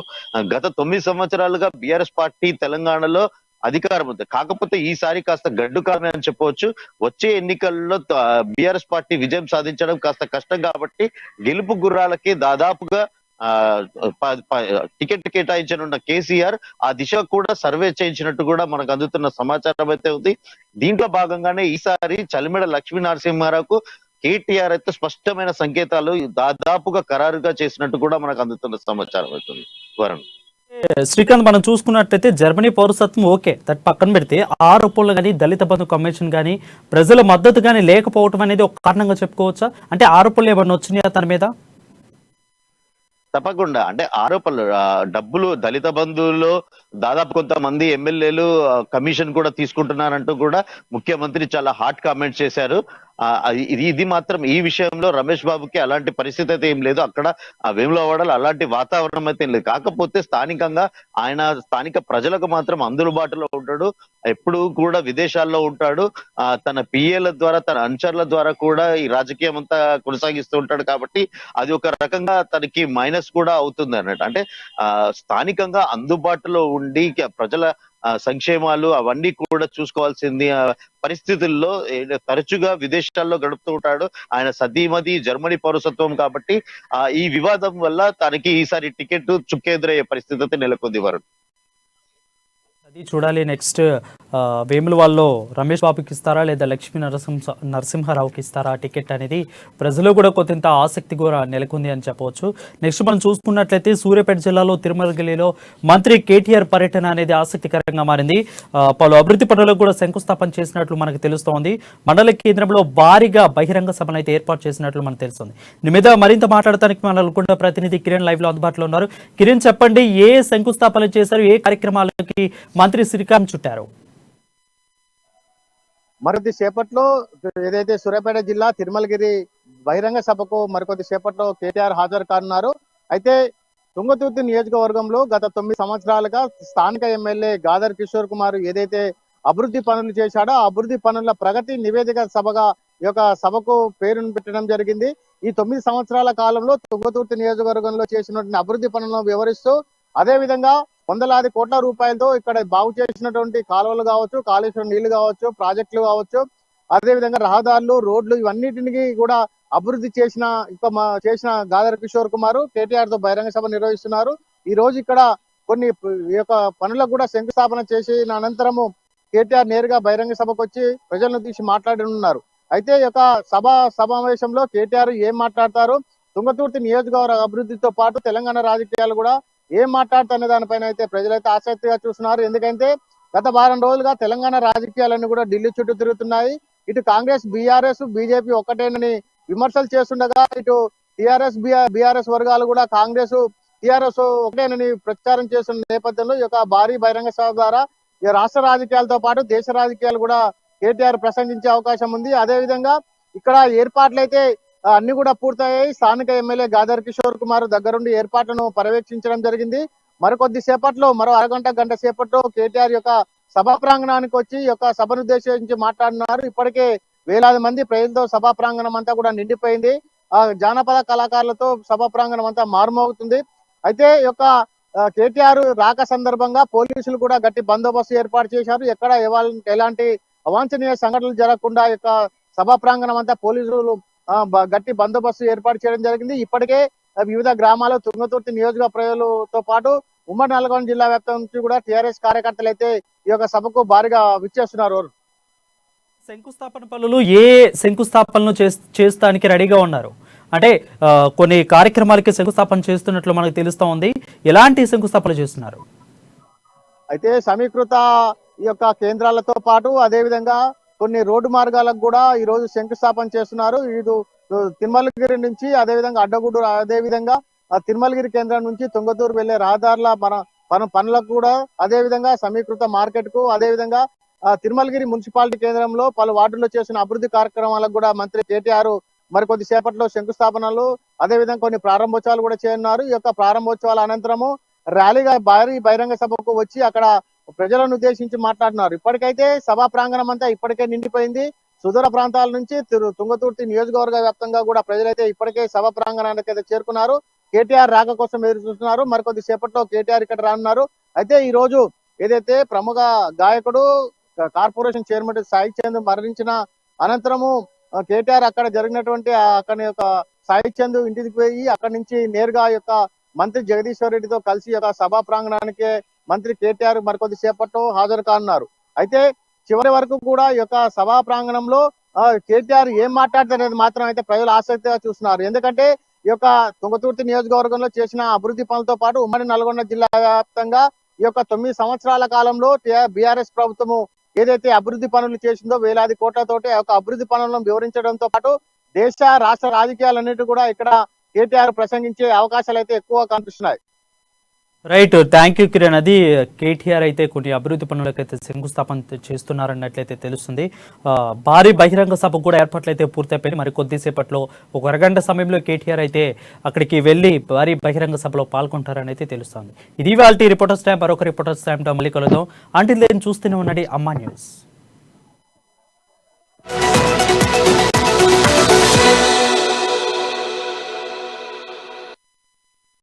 గత 9 సంవత్సరాలుగా బీఆర్ఎస్ పార్టీ తెలంగాణలో అధికారం ఉంది. కాకపోతే ఈసారి కాస్త గడ్డు కాలమే అని చెప్పవచ్చు. వచ్చే ఎన్నికల్లో బీఆర్ఎస్ పార్టీ విజయం సాధించడం కాస్త కష్టం కాబట్టి గెలుపు గుర్రాలకి దాదాపుగా టికెట్ కేటాయించనున్న కేసీఆర్ ఆ దిశ కూడా సర్వే చేయించినట్టు కూడా మనకు అందుతున్న సమాచారం అయితే ఉంది. దీంట్లో భాగంగానే ఈసారి చల్మెడ లక్ష్మీనరసింహారావుకు కేటీఆర్ అయితే స్పష్టమైన సంకేతాలు దాదాపుగా ఖరారుగా చేసినట్టు కూడా మనకు అందుతున్న సమాచారం అవుతుంది. వరుణ్ శ్రీకాంత్, మనం చూసుకున్నట్లయితే జర్మనీ పౌరసత్వం ఓకే, దట్ పక్కన పెడితే ఆరోపణలు కానీ దళిత బంధు కమిషన్ కానీ ప్రజల మద్దతు కానీ లేకపోవటం అనేది ఒక కారణంగా చెప్పుకోవచ్చా? అంటే ఆరోపణలు ఏమన్నా వచ్చినాయా తన మీద? తప్పకుండా అంటే ఆరోపణలు డబ్బులు దళిత బంధువుల్లో దాదాపు కొంతమంది ఎమ్మెల్యేలు కమిషన్ కూడా తీసుకుంటున్నారంటూ కూడా ముఖ్యమంత్రి చాలా హాట్ కామెంట్స్ చేశారు. ఇది మాత్రం ఈ విషయంలో రమేష్ బాబుకి అలాంటి పరిస్థితి అయితే ఏం లేదు. అక్కడ వేములవాడలో అలాంటి వాతావరణం అయితే ఏం లేదు. కాకపోతే స్థానికంగా ఆయన స్థానిక ప్రజలకు మాత్రం అందుబాటులో ఉంటాడు. ఎప్పుడు కూడా విదేశాల్లో ఉంటాడు. తన పిఏల ద్వారా తన అనుచరుల ద్వారా కూడా ఈ రాజకీయం అంతా కొనసాగిస్తూ ఉంటాడు. కాబట్టి అది ఒక రకంగా తనకి మైనస్ కూడా అవుతుంది అన్నట్టు. అంటే స్థానికంగా అందుబాటులో ఉండి ప్రజల సంక్షేమాలు అవన్నీ కూడా చూసుకోవాల్సింది పరిస్థితుల్లో తరచుగా విదేశాల్లో గడుపుతూ ఉంటాడు. ఆయన సతీమతి జర్మనీ పౌరసత్వం కాబట్టి ఈ వివాదం వల్ల తనకి ఈసారి టికెట్ చుక్కెదురయ్యే పరిస్థితి అయితే నెలకొంది. వరుణ్ అది చూడాలి. నెక్స్ట్ వేములవాడలో రమేష్ బాబుకి ఇస్తారా లేదా నరసింహారావుకి ఇస్తారా టికెట్ అనేది ప్రజలు కూడా కొంత ఆసక్తి కూడా నెలకొంది అని చెప్పవచ్చు. నెక్స్ట్ మనం చూసుకున్నట్లయితే సూర్యాపేట జిల్లాలో తిరుమలగిరిలో మంత్రి కేటీఆర్ పర్యటన అనేది ఆసక్తికరంగా మారింది. పలు అభివృద్ధి పనులకు కూడా శంకుస్థాపన చేసినట్లు మనకు తెలుస్తోంది. మండల కేంద్రంలో భారీగా బహిరంగ సభను అయితే ఏర్పాటు చేసినట్లు మనకు తెలుస్తుంది. దీని మీద మరింత మాట్లాడటానికి మన నల్గొండ ప్రతినిధి కిరణ్ లైవ్ లో అందుబాటులో ఉన్నారు. కిరణ్, చెప్పండి, ఏ శంకుస్థాపన చేశారు, ఏ కార్యక్రమాలకి మంత్రి శ్రీకాంత్ చుట్టారు? మరికొద్ది సేపట్లో ఏదైతే సూర్యాపేట జిల్లా తిరుమలగిరి బహిరంగ సభకు మరికొద్ది సేపట్లో కేటీఆర్ హాజరు కానున్నారు. అయితే తుంగతుర్తి నియోజకవర్గంలో గత 9 సంవత్సరాలుగా స్థానిక ఎమ్మెల్యే గాదర్ కిషోర్ కుమార్ ఏదైతే అభివృద్ధి పనులు చేశాడో ఆ అభివృద్ధి పనుల ప్రగతి నివేదిక సభగా ఈ యొక్క సభకు పేరును పెట్టడం జరిగింది. ఈ 9 సంవత్సరాల కాలంలో తుంగతుర్తి నియోజకవర్గంలో చేసినటువంటి అభివృద్ధి పనులను వివరిస్తూ అదే విధంగా వందలాది కోట్ల రూపాయలతో ఇక్కడ బాగు చేసినటువంటి కాలువలు కావచ్చు, కాళేశ్వరం నీళ్లు కావచ్చు, ప్రాజెక్టులు కావచ్చు, అదే విధంగా రహదారులు, రోడ్లు ఇవన్నిటిని కూడా అభివృద్ధి చేసిన గాదర్ కిషోర్ కుమార్ కేటీఆర్ తో బహిరంగ సభ నిర్వహిస్తున్నారు. ఈ రోజు ఇక్కడ కొన్ని ఈ యొక్క పనులకు కూడా శంకుస్థాపన చేసిన అనంతరము కేటీఆర్ నేరుగా బహిరంగ సభకు వచ్చి ప్రజలను తీసి మాట్లాడనున్నారు. అయితే ఈ యొక్క సమావేశంలో కేటీఆర్ ఏం మాట్లాడతారు, తుంగతుర్తి నియోజకవర్గ అభివృద్ధితో పాటు తెలంగాణ రాజకీయాలు కూడా ఏం మాట్లాడుతున్న దానిపైన అయితే ప్రజలైతే ఆసక్తిగా చూస్తున్నారు. ఎందుకంటే గత వారం రోజులుగా తెలంగాణ రాజకీయాలన్నీ కూడా ఢిల్లీ చుట్టూ తిరుగుతున్నాయి. ఇటు కాంగ్రెస్, బీఆర్ఎస్, బీజేపీ ఒక్కటేనని విమర్శలు చేస్తుండగా ఇటు టీఆర్ఎస్, బీఆర్ఎస్ వర్గాలు కూడా కాంగ్రెస్, టీఆర్ఎస్ ఒకటేనని ప్రచారం చేస్తున్న నేపథ్యంలో ఈ యొక్క భారీ బహిరంగ సభ ద్వారా ఈ రాష్ట్ర రాజకీయాలతో పాటు దేశ రాజకీయాలు కూడా కేటీఆర్ ప్రసంగించే అవకాశం ఉంది. అదే విధంగా ఇక్కడ ఏర్పాట్లు అయితే అన్ని కూడా పూర్తయ్యాయి. స్థానిక ఎమ్మెల్యే గాదర్ కిషోర్ కుమార్ దగ్గరుండి ఏర్పాట్లను పర్యవేక్షించడం జరిగింది. మరికొద్ది సేపట్లో మరో గంట సేపట్లో కేటీఆర్ యొక్క సభా ప్రాంగణానికి వచ్చి ఈ యొక్క సభను ఉద్దేశించి మాట్లాడినారు. ఇప్పటికే వేలాది మంది ప్రజలతో సభా ప్రాంగణం అంతా కూడా నిండిపోయింది. జానపద కళాకారులతో సభా ప్రాంగణం అంతా మారుమోగుతుంది. అయితే ఈ యొక్క కేటీఆర్ రాక సందర్భంగా పోలీసులు కూడా గట్టి బందోబస్తు ఏర్పాటు చేశారు. ఎక్కడ ఎలాంటి అవాంఛనీయ సంఘటనలు జరగకుండా ఈ యొక్క సభా ప్రాంగణం అంతా పోలీసులు గట్టి బందోబస్తు ఏర్పాటు చేయడం జరిగింది. ఇప్పటికే వివిధ గ్రామాల తుంగతుర్తి నియోజక ప్రజలతో పాటు ఉమ్మడి నల్గొండ జిల్లా వ్యాప్తం నుంచి కూడా టీఆర్ఎస్ కార్యకర్తలు అయితే ఈ యొక్క సభకు భారీగా విచ్చేస్తున్నారు. శంకుస్థాపన పనులు ఏ శంకుస్థాపనలు చేస్తానికి రెడీగా ఉన్నారు అంటే కొన్ని కార్యక్రమాలకి శంకుస్థాపన చేస్తున్నట్లు మనకు తెలుస్తా ఉంది. ఎలాంటి శంకుస్థాపన చేస్తున్నారు? అయితే సమీకృత ఈ యొక్క కేంద్రాలతో పాటు అదే విధంగా కొన్ని రోడ్డు మార్గాలకు కూడా ఈ రోజు శంకుస్థాపన చేస్తున్నారు. ఇటు తిరుమలగిరి నుంచి అదే విధంగా అడ్డగుడ్డు, అదే విధంగా తిరుమలగిరి కేంద్రం నుంచి తుంగతూరు వెళ్లే రహదారుల మన పనులకు కూడా అదే విధంగా సమీకృత మార్కెట్ కు అదే విధంగా తిరుమలగిరి మున్సిపాలిటీ కేంద్రంలో పలు వార్డుల్లో చేసిన అభివృద్ధి కార్యక్రమాలకు కూడా మంత్రి కేటీఆర్ మరికొద్ది సేపట్లో శంకుస్థాపనలు అదే విధంగా కొన్ని ప్రారంభోత్సవాలు కూడా చేయనున్నారు. ఈ యొక్క ప్రారంభోత్సవాల అనంతరము ర్యాలీగా భారీ బహిరంగ సభకు వచ్చి అక్కడ ప్రజలను ఉద్దేశించి మాట్లాడినారు. ఇప్పటికైతే సభా ప్రాంగణం అంతా ఇప్పటికే నిండిపోయింది. సుదూర ప్రాంతాల నుంచి తుంగతుర్తి నియోజకవర్గ వ్యాప్తంగా కూడా ప్రజలైతే ఇప్పటికే సభా ప్రాంగణానికి అయితే చేరుకున్నారు. కేటీఆర్ రాక కోసం ఎదురు చూస్తున్నారు. మరికొద్ది సేపట్లో కేటీఆర్ ఇక్కడ రానున్నారు. అయితే ఈ రోజు ఏదైతే ప్రముఖ గాయకుడు కార్పొరేషన్ చైర్మన్ సాయి చంద్ మరణించిన అనంతరము కేటీఆర్ అక్కడ జరిగినటువంటి అక్కడ యొక్క సాయి చంద్ ఇంటికి పోయి అక్కడి నుంచి నేరుగా యొక్క మంత్రి జగదీశ్వర్ రెడ్డితో కలిసి యొక్క సభా ప్రాంగణానికి మంత్రి కేటీఆర్ మరికొద్ది సేపట్లో హాజరు కానున్నారు. అయితే చివరి వరకు కూడా ఈ యొక్క సభా ప్రాంగణంలో కేటీఆర్ ఏం మాట్లాడతారనేది మాత్రం అయితే ప్రజలు ఆసక్తిగా చూస్తున్నారు. ఎందుకంటే ఈ యొక్క తుంగతుర్తి నియోజకవర్గంలో చేసిన అభివృద్ధి పనులతో పాటు ఉమ్మడి నల్గొండ జిల్లా వ్యాప్తంగా ఈ యొక్క 9 సంవత్సరాల కాలంలో బీఆర్ఎస్ ప్రభుత్వము ఏదైతే అభివృద్ధి పనులు చేసిందో వేలాది కోట్లతోటి ఆ యొక్క అభివృద్ధి పనులను వివరించడంతో పాటు దేశ రాష్ట్ర రాజకీయాలన్నిటి కూడా ఇక్కడ కేటీఆర్ ప్రసంగించే అవకాశాలు అయితే ఎక్కువ కనిపిస్తున్నాయి. Right, thank you Kiran. అది కేటీఆర్ అయితే కొన్ని అభివృద్ధి పనులకైతే శంకుస్థాపన చేస్తున్నారన్నట్లయితే తెలుస్తుంది. భారీ బహిరంగ సభ కూడా ఏర్పాట్లు అయితే పూర్తయిపోయింది. మరి కొద్దిసేపట్లో ఒక అరగంట సమయంలో కేటీఆర్ అయితే అక్కడికి వెళ్ళి భారీ బహిరంగ సభలో పాల్గొంటారని అయితే తెలుస్తుంది. ఇది వాళ్ళ రిపోర్టర్స్ టైం. మరొక రిపోర్టర్స్ టైంతో మళ్ళీ కలుద్దాం. అంటిల్ దెన్ చూస్తూనే ఉన్నది అమ్మా న్యూస్.